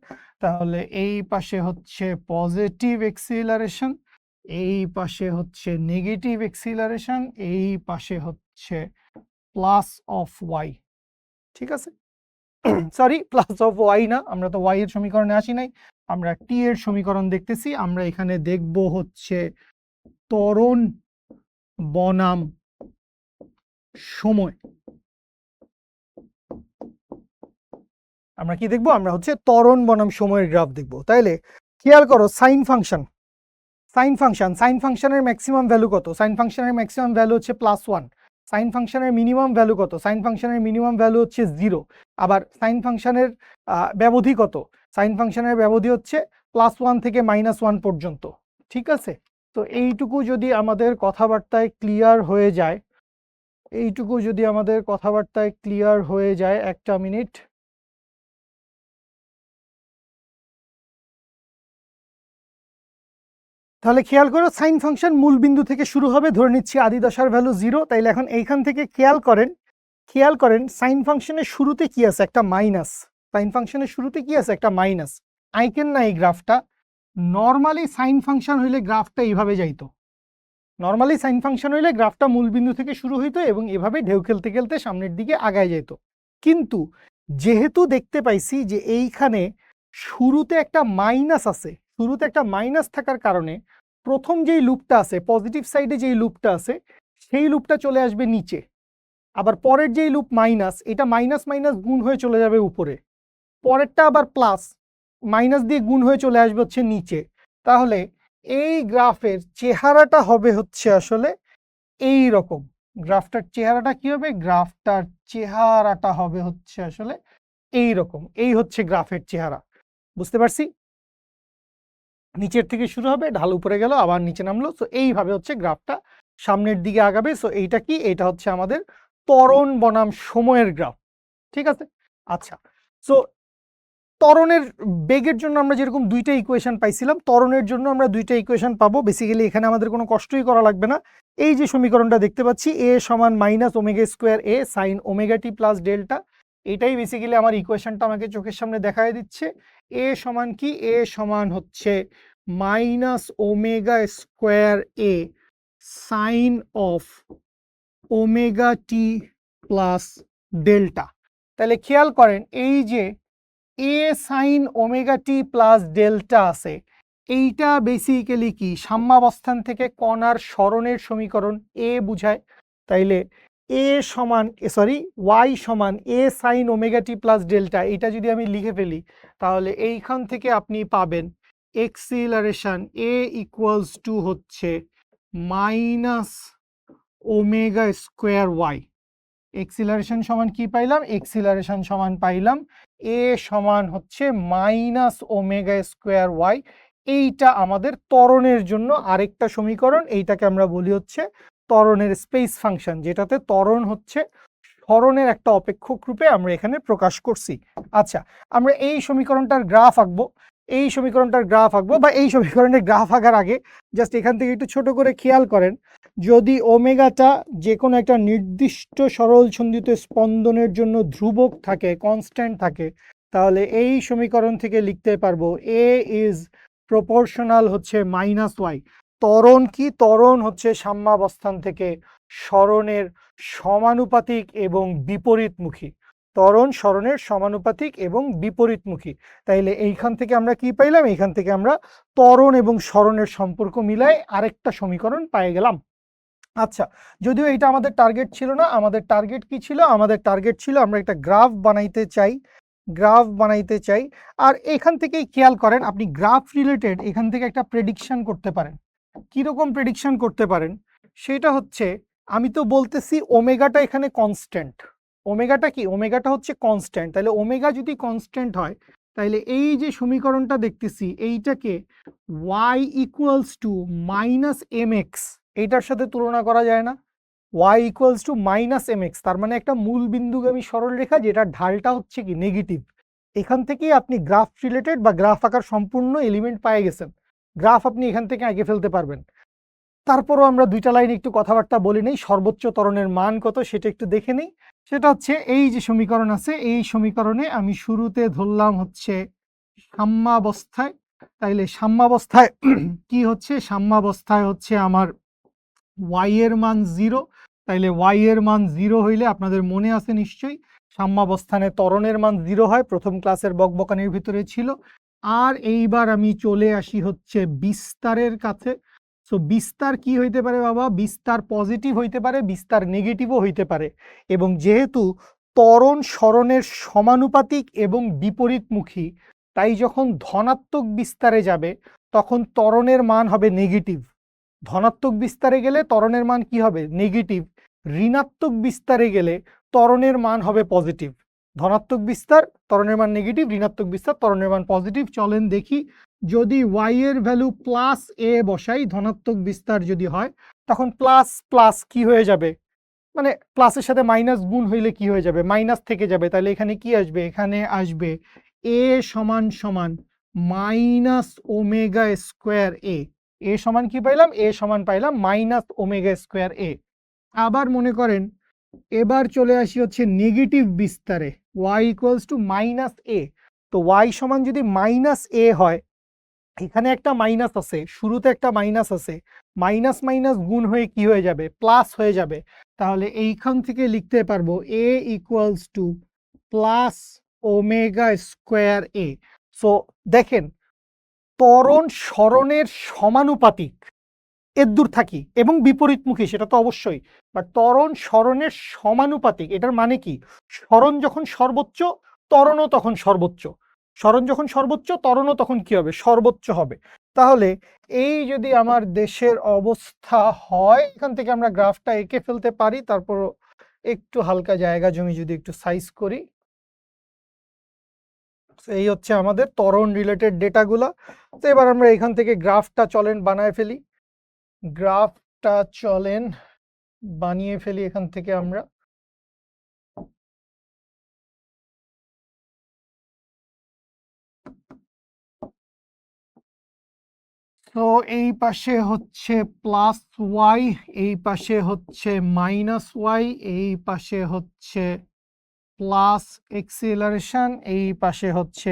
তাহলে এই পাশে হচ্ছে পজিটিভ এক্সিলারেশন, এই পাশে হচ্ছে নেগেটিভ এক্সিলারেশন, এই পাশে হচ্ছে প্লাস অফ ওয়াই। ঠিক আছে, সরি, প্লাস অফ ওয়াই না, আমরা তো ওয়াই এর সমীকরণে আসি নাই, আমরা টি এর সমীকরণ দেখতেছি। আমরা এখানে দেখব হচ্ছে ত্বরণ বনাম সময়। আমরা কি দেখবো, আমরা হচ্ছে ত্বরণ বনাম সময়ের গ্রাফ দেখবো। তাইলে খেয়াল করো সাইন ফাংশন, সাইন ফাংশনের ম্যাক্সিমাম ভ্যালু কত, সাইন ফাংশনের ম্যাক্সিমাম ভ্যালু হচ্ছে +1। সাইন ফাংশনের মিনিমাম ভ্যালু কত, সাইন ফাংশনের মিনিমাম ভ্যালু হচ্ছে 0। আবার সাইন ফাংশনের ব্যবধি কত, সাইন ফাংশনের ব্যবধি হচ্ছে +1 থেকে -1 পর্যন্ত। ঠিক আছে, তো এইটুকু যদি আমাদের কথাবার্তায় ক্লিয়ার হয়ে যায়, এইটুকু যদি আমাদের কথাবার্তায় ক্লিয়ার হয়ে যায়, একটা মিনিট। তাহলে খেয়াল করো সাইন ফাংশন মূল বিন্দু থেকে শুরু হবে, ধরে নিচ্ছি আদি দশার ভ্যালু 0। তাইলে এখন এইখান থেকে খেয়াল করেন সাইন ফাংশনের শুরুতে কি আছে, একটা মাইনাস। সাইন ফাংশনের শুরুতে কি আছে, একটা মাইনাস। আইকেন না এই গ্রাফটা, নর্মালি সাইন ফাংশন হইলে গ্রাফটা এইভাবে যাইতো, নর্মালি সাইন ফাংশন হইলে গ্রাফটা মূল বিন্দু থেকে শুরু হইতো এবং এভাবে ঢেউ খেলতে খেলতে সামনের দিকে আগায় যেত। কিন্তু যেহেতু দেখতে পাইছি যে এইখানে শুরুতে একটা মাইনাস আছে, শুরুতে একটা মাইনাস থাকার কারণে প্রথম যেই লুপটা আছে, পজিটিভ সাইডে যেই লুপটা আছে, সেই লুপটা চলে আসবে নিচে। আবার পরের যেই লুপ মাইনাস, এটা মাইনাস মাইনাস গুণ হয়ে চলে যাবে উপরে। পরেরটা আবার প্লাস, মাইনাস দিয়ে গুণ হয়ে চলে আসবে হচ্ছে নিচে। তাহলে এই গ্রাফের চেহারাটা হবে হচ্ছে আসলে এই রকম। গ্রাফটার চেহারাটা কি হবে, গ্রাফটার চেহারাটা হবে হচ্ছে আসলে এই রকম। এই হচ্ছে গ্রাফের চেহারা, বুঝতে পারছি। নিচের থেকে শুরু হবে, ঢাল উপরে গেল, আবার নিচে নামলো। সো এইভাবে হচ্ছে গ্রাফটা সামনের দিকে আগাবে। সো এইটা কি, এটা হচ্ছে আমাদের ত্বরণ বনাম সময়ের গ্রাফ। ঠিক আছে, আচ্ছা। সো ত্বরণের বেগের জন্য আমরা যেরকম দুইটা ইকুয়েশন পাইছিলাম, ত্বরণের জন্য আমরা দুইটা ইকুয়েশন পাবো। বেসিক্যালি এখানে আমাদের কোনো কষ্টই করা লাগবে না। এই যে সমীকরণটা দেখতে পাচ্ছি, এ সমান মাইনাস ওমেগা স্কোয়ার এ সাইন ওমেগা টি প্লাস ডেল্টা, এটাই বেসিক্যালি আমার ইকুয়েশনটা আমাকে চোখের সামনে দেখায় দিচ্ছে। এ সমান কি? এ সমান হচ্ছে minus omega square A sine of omega T plus delta. তাহলে খেয়াল করেন, এই যে a sine omega T plus delta আছে, এইটা বেসিক্যালি কি সাম্যাবস্থান থেকে কণার সরণের সমীকরণ এ বুঝায়। তাইলে এ সমান ওয়াই সমান এ সাইন ওমেগা টি প্লাস ডেল্টা, এটা যদি আমি লিখে ফেলি তাহলে এইখান থেকে আপনি পাবেন এক্সিলারেশন এ ইকুয়ালস টু হচ্ছে minus omega square y. Acceleration সমান কি পাইলাম? এক্সিলারেশন সমান পাইলাম এ সমান হচ্ছে মাইনাস ওমেগা স্কোয়ার ওয়াই। এইটা আমাদের ত্বরণের জন্য আরেকটা সমীকরণ, এইটাকে আমরা বলি হচ্ছে ত্বরণের স্পেস ফাংশন, যেটাতে ত্বরণ হচ্ছে সরণের একটা অপেক্ষক রূপে আমরা এখানে প্রকাশ করছি। আচ্ছা, আমরা এই সমীকরণটার গ্রাফ আঁকবো। এই সমীকরণের গ্রাফ আঁকার আগে জাস্ট এখান থেকে একটু ছোট করে খেয়াল করেন, যদি ওমেগাটা যে কোনো একটা নির্দিষ্ট সরল ছন্দিত স্পন্দনের জন্য ধ্রুবক থাকে, কনস্ট্যান্ট থাকে, তাহলে এই সমীকরণ থেকে লিখতে পারবো এ ইজ প্রপোর্শনাল হচ্ছে মাইনাস ওয়াই। ত্বরণ কি? ত্বরণ হচ্ছে সাম্যাবস্থান থেকে সরণের সমানুপাতিক এবং বিপরীতমুখী। ত্বরণ সরণের সমানুপাতিক এবং বিপরীতমুখী। তাইলে এইখান থেকে আমরা কি পাইলাম? এইখান থেকে আমরা ত্বরণ এবং সরণের সম্পর্ক মিলায় আরেকটা সমীকরণ পেয়ে গেলাম। আচ্ছা, যদিও এটা আমাদের টার্গেট ছিল না। আমাদের টার্গেট কি ছিল? আমাদের টার্গেট ছিল আমরা একটা গ্রাফ বানাইতে চাই। আর এখান থেকেই খেয়াল করেন, আপনি গ্রাফ রিলেটেড এখান থেকে একটা প্রেডিকশন করতে পারেন। কিরকম প্রেডিকশন করতে পারেন? সেটা হচ্ছে, আমি তো বলতেছি ওমেগাটা এখানে কনস্ট্যান্ট। ওমেগাটা কি? ওমেগাটা হচ্ছে কনস্ট্যান্ট। তাহলে ওমেগা যদি কনস্ট্যান্ট হয়, তাহলে এই যে সমীকরণটা দেখতেছি এইটাকে y equals to minus m x, এইটার সাথে তুলনা করা যায় না? y equals to minus m x, তার মানে একটা মূল বিন্দুগামী সরলরেখা যেটার ঢালটা হচ্ছে কি নেগেটিভ। এখান থেকেই আপনি গ্রাফ রিলেটেড বা গ্রাফ আকার সম্পূর্ণ এলিমেন্ট পেয়ে গেছেন। গ্রাফ আপনি এখান থেকে আগে ফেলতে পারবেন। তারপরও আমরা দুইটা লাইন একটু কথাবার্তা বলি নেই, সর্বোচ্চ ত্বরণের মান কত সেটা একটু দেখে নেই। সেটা হচ্ছে এই যে সমীকরণ আছে, এই সমীকরণে আমি শুরুতে ধরলাম হচ্ছে সাম্যাবস্থায়। তাইলে সাম্যাবস্থায় কি হচ্ছে? সাম্যাবস্থায় হচ্ছে আমার y এর মান 0। তাইলে y এর মান 0 হইলে আপনাদের মনে আছে নিশ্চয়ই সাম্যাবস্থানে ত্বরণের মান 0 হয়, প্রথম ক্লাসের বকবকানির ভিতরে ছিল। আর এইবার আমি চলে আসি হচ্ছে বিস্তারের কাছে। সো বিস্তার কি হইতে পারে বাবা? বিস্তার পজিটিভ হইতে পারে, বিস্তার নেগেটিভও হইতে পারে। এবং যেহেতু ত্বরণ সরণের সমানুপাতিক এবং বিপরীতমুখী, তাই যখন ধনাত্মক বিস্তারে যাবে তখন ত্বরণের মান হবে নেগেটিভ। ধনাত্মক বিস্তারে গেলে ত্বরণের মান কি হবে? নেগেটিভ। ঋণাত্মক বিস্তারে গেলে ত্বরণের মান হবে পজিটিভ। ধনাত্মক বিস্তার ত্বরণের মান নেগেটিভ, ঋণাত্মক বিস্তার ত্বরণের মান পজিটিভ। চলেন দেখি, যদি y এর ভ্যালু প্লাস এ বসাই, ধনাত্মক বিস্তার যদি হয়, তখন প্লাস প্লাস কি হয়ে যাবে? মানে প্লাসের সাথে মাইনাস গুণ হইলে কি হয়ে যাবে? মাইনাস থেকে যাবে। তাহলে এখানে কি আসবে? এখানে আসবে এ সমান সমান মাইনাস ওমেগা স্কোয়ার এ। এ সমান কি পাইলাম? এ সমান পাইলাম মাইনাস ওমেগা স্কোয়ার এ। আবার মনে করেন, এবার চলে আসি হচ্ছে নেগেটিভ বিস্তারে, y ইকুয়ালস টু মাইনাস এ। তো y সমান যদি মাইনাস এ হয়, এখানে একটা মাইনাস আছে, শুরুতে একটা মাইনাস আছে, মাইনাস মাইনাস গুণ হয়ে কি হয়ে যাবে? প্লাস হয়ে যাবে। তাহলে এইখান থেকে লিখতে পারবো A equals to plus omega square A. So দেখেন, ত্বরণ সরণের সমানুপাতিক এদ্দূর থাকি এবং বিপরীতমুখী সেটা তো অবশ্যই, বাট ত্বরণ সরণের সমানুপাতিক এটার মানে কি? সরণ যখন সর্বোচ্চ, ত্বরণও তখন সর্বোচ্চ। সরণ যখন সর্বোচ্চ, ত্বরণও তখন কি হবে? সর্বোচ্চ হবে। তাহলে এই যদি আমার দেশের অবস্থা হয়, এখান থেকে আমরা গ্রাফটা এঁকে ফেলতে পারি। তারপর একটু হালকা জায়গা জমি যদি একটু সাইজ করি, এই হচ্ছে আমাদের ত্বরণ রিলেটেড ডেটাগুলা। তো এবার আমরা এখান থেকে গ্রাফটা চলেন বানায় ফেলি। গ্রাফটা চলেন বানিয়ে ফেলি এখান থেকে আমরা। তো এই পাশে হচ্ছে প্লাস ওয়াই, এই পাশে হচ্ছে মাইনাস ওয়াই, এই পাশে হচ্ছে প্লাস এক্সিলারেশন, এই পাশে হচ্ছে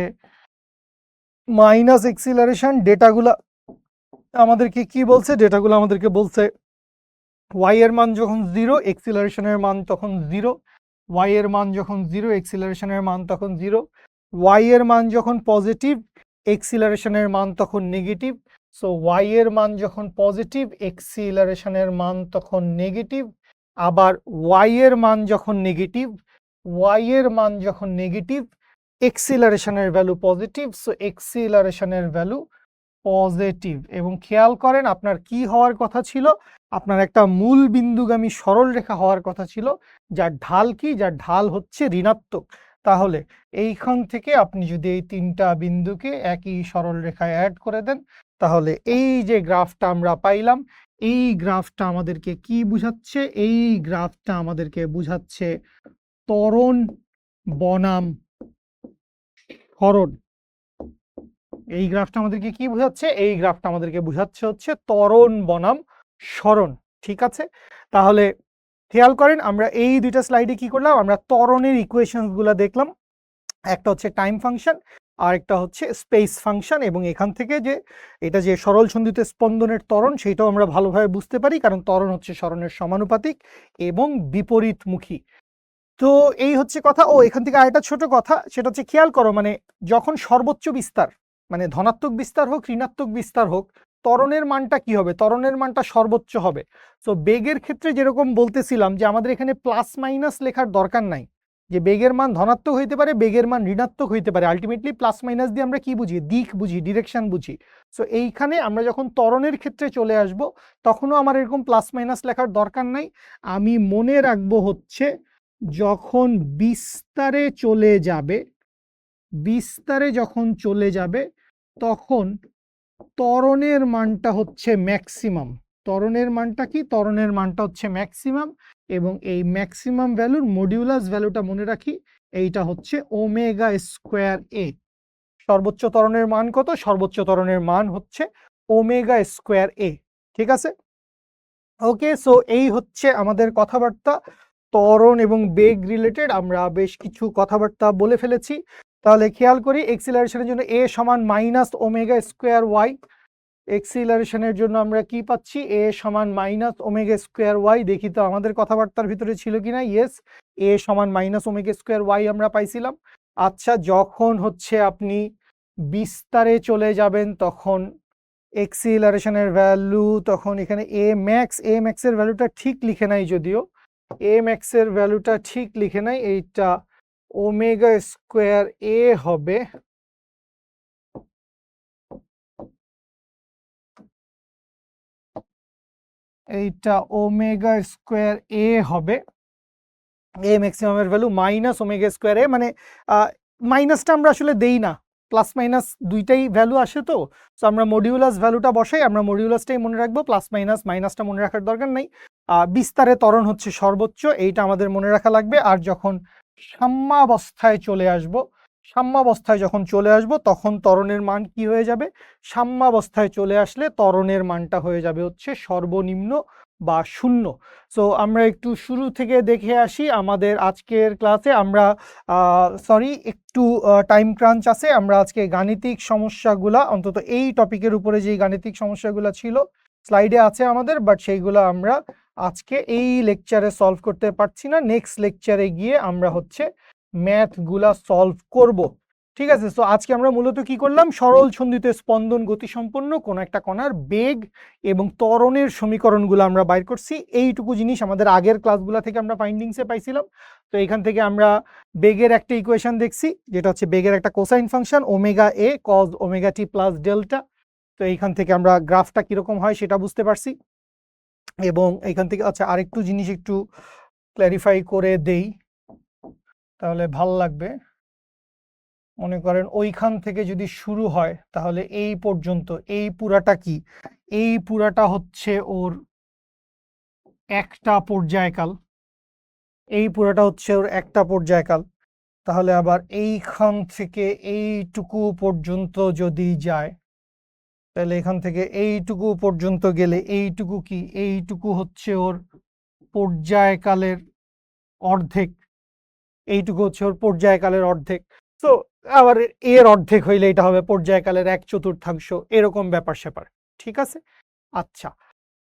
মাইনাস এক্সিলারেশন। ডেটাগুলো আমাদেরকে কি বলছে? ডেটাগুলো আমাদেরকে বলছে ওয়াই এর মান যখন 0 এক্সিলারেশনের মান তখন 0, ওয়াই এর মান যখন 0 এক্সিলারেশনের মান তখন 0, ওয়াই এর মান যখন পজিটিভ এক্সিলারেশনের মান তখন নেগেটিভ। সো ওয়াই এর মান যখন পজিটিভ এক্সিলারেশনের মান তখন নেগেটিভ, আবার ওয়াই এর মান যখন নেগেটিভ, ওয়াই এর মান যখন নেগেটিভ এক্সিলারেশনের ভ্যালু পজিটিভ, সো এক্সিলারেশনের ভ্যালু পজিটিভ। এবং খেয়াল করেন আপনার কি হওয়ার কথা ছিল, আপনার একটা মূল বিন্দুগামী সরল রেখা হওয়ার কথা ছিল, যার ঢাল কি? যার ঢাল হচ্ছে ঋণাত্মক। তাহলে এইখান থেকে আপনি যদি এই তিনটা বিন্দুকে একই সরল রেখায় অ্যাড করে দেন, তাহলে এই যে গ্রাফটা আমরা পাইলাম, এই গ্রাফটা আমাদেরকে কি বুঝাচ্ছে? এই গ্রাফটা আমাদেরকে বুঝাচ্ছে ত্বরণ বনাম সরণ। এই গ্রাফটা আমাদেরকে কি বোঝাচ্ছে? এই গ্রাফটা আমাদেরকে বোঝাচ্ছে হচ্ছে ত্বরণ বনাম সরণ। ঠিক আছে, তাহলে খেয়াল করেন আমরা এই দুইটা স্লাইডে কি করলাম? আমরা ত্বরণের ইকুয়েশনস গুলা দেখলাম। একটা হচ্ছে টাইম ফাংশন আর একটা হচ্ছে স্পেস ফাংশন, এবং এখান থেকে যে এটা যে সরল সন্ধিত স্পন্দনের ত্বরণ সেটাও আমরা ভালোভাবে বুঝতে পারি, কারণ ত্বরণ হচ্ছে সরণের সমানুপাতিক এবং বিপরীতমুখী। তো এই হচ্ছে কথা। ও এখান থেকে আরেকটা ছোট কথা, সেটা হচ্ছে খেয়াল করো, মানে যখন সর্বোচ্চ বিস্তার, মানে ধনাত্মক বিস্তার হোক ঋণাত্মক বিস্তার হোক, ত্বরণের মানটা কি হবে? ত্বরণের মানটা সর্বোচ্চ হবে। তো বেগের ক্ষেত্রে যেরকম বলতেছিলাম যে আমাদের এখানে প্লাস মাইনাস লেখার দরকার নাই, যে বেগের মান ধনাত্মক হইতে পারে, বেগের মান ঋণাত্মক হইতে পারে। আলটিমেটলি প্লাস মাইনাস দিয়ে আমরা কি বুঝি? দিক বুঝি, ডিরেকশন বুঝি। সো এইখানে আমরা যখন ত্বরণের ক্ষেত্রে চলে আসব, তখনও আমার এরকম প্লাস মাইনাস লেখার দরকার নাই। আমি মনে রাখবো হচ্ছে যখন বিস্তারে চলে যাবে, বিস্তারে যখন চলে যাবে তখন ত্বরণের মানটা হচ্ছে ম্যাক্সিমাম। ত্বরণের মানটা কি? ত্বরণের মানটা হচ্ছে ম্যাক্সিমাম, এবং এই ম্যাক্সিমাম ভ্যালুর মডিউলাস ভ্যালুটা মনে রাখি, এইটা হচ্ছে ওমেগা স্কোয়ার এ। সর্বোচ্চ ত্বরণের মান কত? সর্বোচ্চ ত্বরণের মান হচ্ছে ওমেগা স্কোয়ার এ। ঠিক আছে, ওকে। সো এই হচ্ছে আমাদের কথাবার্তা ত্বরণ এবং বেগ রিলেটেড। আমরা বেশ কিছু কথাবার্তা বলে ফেলেছি। তাহলে খেয়াল করি, এক্সিলারেশনের জন্য এ সমান মাইনাস ওমেগা স্কোয়ার ওয়াই। এক্সিলারেশনের জন্য আমরা কি পাচ্ছি? এ সমান মাইনাস ওমেগা স্কোয়ার ওয়াই। দেখি তো আমাদের কথাবার্তার ভিতরে ছিল কিনা। ইয়েস, এ সমান মাইনাস ওমেগা স্কোয়ার ওয়াই আমরা পাইছিলাম। আচ্ছা, যখন হচ্ছে আপনি বিস্তারে চলে যাবেন তখন এক্সিলারেশনের ভ্যালু, তখন এখানে এ ম্যাক্স এর ভ্যালুটা ঠিক লিখে নাই, যদিও এ ম্যাক্স এর ভ্যালুটা ঠিক লিখে নাই, এইটা ওমেগা স্কোয়ার এ হবে, এইটা ওমেগা স্কোয়ার এ হবে। এ ম্যাক্সিমামের ভ্যালু মাইনাস ওমেগা স্কোয়ার এ, মানে মাইনাসটা আমরা আসলে দেই না, প্লাস মাইনাস দুইটাই ভ্যালু আসে। তো আমরা মডিউলাস ভ্যালুটা বসাই, আমরা মডিউলাসটাই মনে রাখবো, প্লাস মাইনাস মাইনাসটা মনে রাখার দরকার নাই। বিস্তারে ত্বরণ হচ্ছে সর্বোচ্চ, এইটা আমাদের মনে রাখা লাগবে। আর যখন সাম্যাবস্থায় চলে আসব, সাম্যাবস্থায় যখন চলে আসব তখন ত্বরণের মান কি হয়ে যাবে? সাম্যাবস্থায় চলে আসলে ত্বরণের মানটা হয়ে যাবে হচ্ছে সর্বনিম্ন বা শূন্য। সো আমরা একটু শুরু থেকে দেখে আসি আমাদের আজকের ক্লাসে। আমরা সরি, একটু টাইম ক্রাঞ্চ আছে। আমরা আজকে গাণিতিক সমস্যাগুলা, অন্তত এই টপিকের উপরে যেই গাণিতিক সমস্যাগুলো ছিল স্লাইডে আছে আমাদের, বাট সেইগুলো আমরা আজকে এই লেকচারে সলভ করতে পারছি না। নেক্সট লেকচারে গিয়ে আমরা হচ্ছে ম্যাথগুলা সলভ করব। ঠিক আছে, সো আজকে আমরা মূলত কি করলাম? সরল সন্ধিত স্পন্দন গতিসম্পন্ন কোন একটা কণার বেগ এবং ত্বরণের সমীকরণগুলো আমরা বাইর করছি। এইটুকু জিনিস আমাদের আগের ক্লাসগুলো থেকে আমরা ফাইন্ডিংসে পাইছিলাম। তো এখান থেকে আমরা বেগের একটা ইকুয়েশন দেখছি, যেটা হচ্ছে বেগের একটা কোসাইন ফাংশন ওমেগা এ কজ ওমেগা টি প্লাস ডেল্টা। তো এইখান থেকে আমরা গ্রাফটা কিরকম হয় সেটা বুঝতে পারছি। এবং এইখান থেকে আচ্ছা আরেকটু জিনিস একটু ক্ল্যারিফাই করে দেই, তাহলে ভাল লাগবে। মনে করেন ওইখান থেকে যদি শুরু হয় তাহলে এই পর্যন্ত এই পুরাটা কি? এই পুরাটা হচ্ছে ওর একটা পর্যায়কাল, এই পুরাটা হচ্ছে ওর একটা পর্যায়কাল। তাহলে আবার এইখান থেকে এইটুকু পর্যন্ত যদি যায়, তাহলে এখান থেকে এইটুকু পর্যন্ত গেলে এইটুকু কি, এইটুকু হচ্ছে ওর পর্যায়কালের অর্ধেক, এইটুকু হচ্ছে ওর পর্যায়কালের অর্ধেক। তো আবার এর অর্ধেক হইলে এটা হবে পর্যায়কালের 1/4, এরকম ব্যাপার স্যাপার। ঠিক আছে, আচ্ছা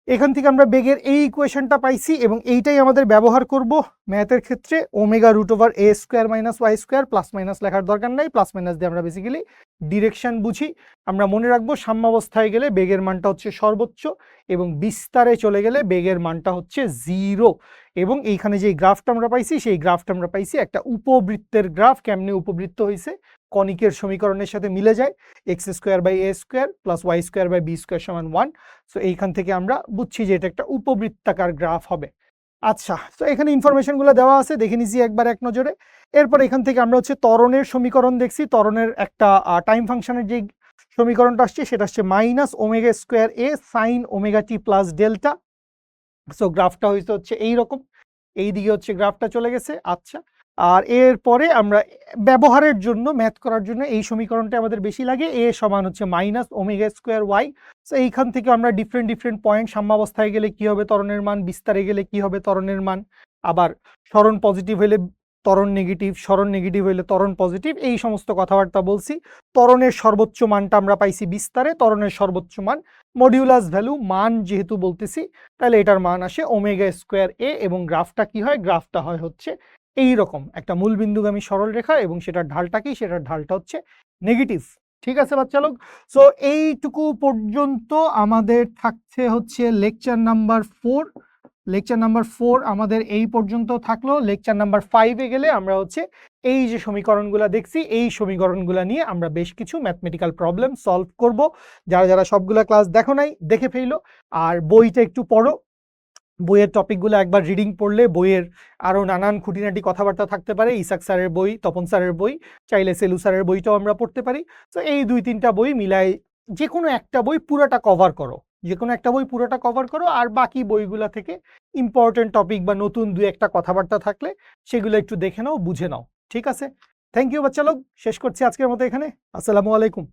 এখান থেকে আমরা বেগের এই ইকুয়েশনটা পাইছি এবং এইটাই আমাদের ব্যবহার করব ম্যাথের ক্ষেত্রে। Omega root over A square minus Y square, plus minus লেখার দরকার নাই, প্লাস মাইনাস দিয়ে আমরা বেসিক্যালি ডিরেকশন বুঝি। আমরা মনে রাখবো সাম্যাবস্থায় গেলে বেগের মানটা হচ্ছে সর্বোচ্চ এবং বিস্তারে চলে গেলে বেগের মানটা হচ্ছে 0। এবং এইখানে যে গ্রাফটা আমরা পাইছি সেই গ্রাফটা আমরা পাইছি একটা উপবৃত্তের গ্রাফ। কেমনে উপবৃত্ত হয়েছে, কনিকের সমীকরণের সাথে মিলে যায়, x square by a square plus y square by b square সমান 1। সো এইখান থেকে আমরা বুঝছি যে এটা একটা উপবৃত্তাকার গ্রাফ হবে। আচ্ছা, তো এখানে ইনফরমেশনগুলো দেওয়া আছে, দেখে নিছি একবার এক নজরে। এরপর এখান থেকে আমরা হচ্ছে ত্বরণের সমীকরণ দেখছি। ত্বরণের একটা টাইম ফাংশনের যে সমীকরণটা আসছে সেটা হচ্ছে মাইনাস ওমেগা স্কোয়ার এ সাইন ওমেগা টি প্লাস ডেল্টা। সো গ্রাফটা হচ্ছে এইরকম, এইদিকে হচ্ছে গ্রাফটা চলে গেছে। আচ্ছা, আর এরপরে আমরা ব্যবহারের জন্য, ম্যাথ করার জন্য এই সমীকরণটা আমাদের বেশি লাগে, এ সমান হচ্ছে minus omega square y. So এইখান থেকে আমরা ডিফারেন্ট পয়েন্ট, সাম্যাবস্থায় গেলে কি হবে ত্বরণের মান, বিস্তারে গেলে কি হবে ত্বরণের মান, আবার সরণ পজিটিভ হলে ত্বরণ নেগেটিভ, সরণ নেগেটিভ হলে ত্বরণ পজিটিভ, এই সমস্ত কথাবার্তা বলছি। ত্বরণের সর্বোচ্চ মানটা আমরা পাইছি বিস্তারে, ত্বরণের সর্বোচ্চ মান মডিউলাস ভ্যালু মান যেহেতু বলতেছি, তাহলে এটার মান আসে ওমেগা স্কোয়ার এ। এবং গ্রাফটা কি হয়, গ্রাফটা হয় হচ্ছে এইরকম একটা মূলবিন্দুগামী সরল রেখা এবং সেটার ঢালটা কি, সেটার ঢালটা হচ্ছে নেগেটিভ। ঠিক আছে বাচ্চা লোক, সো এইটুকু পর্যন্ত আমাদের থাকছে হচ্ছে লেকচার নাম্বার 4। লেকচার নাম্বার 4 আমাদের এই পর্যন্ত থাকলো। লেকচার নাম্বার 5-এ গেলে আমরা হচ্ছে এই যে সমীকরণগুলো দেখছি এই সমীকরণগুলো নিয়ে আমরা বেশ কিছু ম্যাথমেটিক্যাল প্রবলেম সলভ করব। যারা যারা সবগুলা ক্লাস দেখো নাই দেখে ফেলো, আর বইটা একটু পড়ো। বইয়ের টপিকগুলো একবার রিডিং পড়লে বইয়ের আরও নানান খুঁটিনাটি কথাবার্তা থাকতে পারে। ইসাক স্যারের বই, তপন স্যারের বই, চাইলে সেলু স্যারের বইটাও আমরা পড়তে পারি। তো এই 2-3টা বই মিলাই যে কোনো একটা বই পুরোটা কভার করো, যে কোনো একটা বই পুরোটা কভার করো, আর বাকি বইগুলা থেকে ইম্পর্টেন্ট টপিক বা নতুন 2-একটা কথাবার্তা থাকলে সেগুলো একটু দেখে নাও, বুঝে নাও। ঠিক আছে, থ্যাংক ইউ বাচ্চা লোক, শেষ করছি আজকের মতো এখানে। আসসালামু আলাইকুম।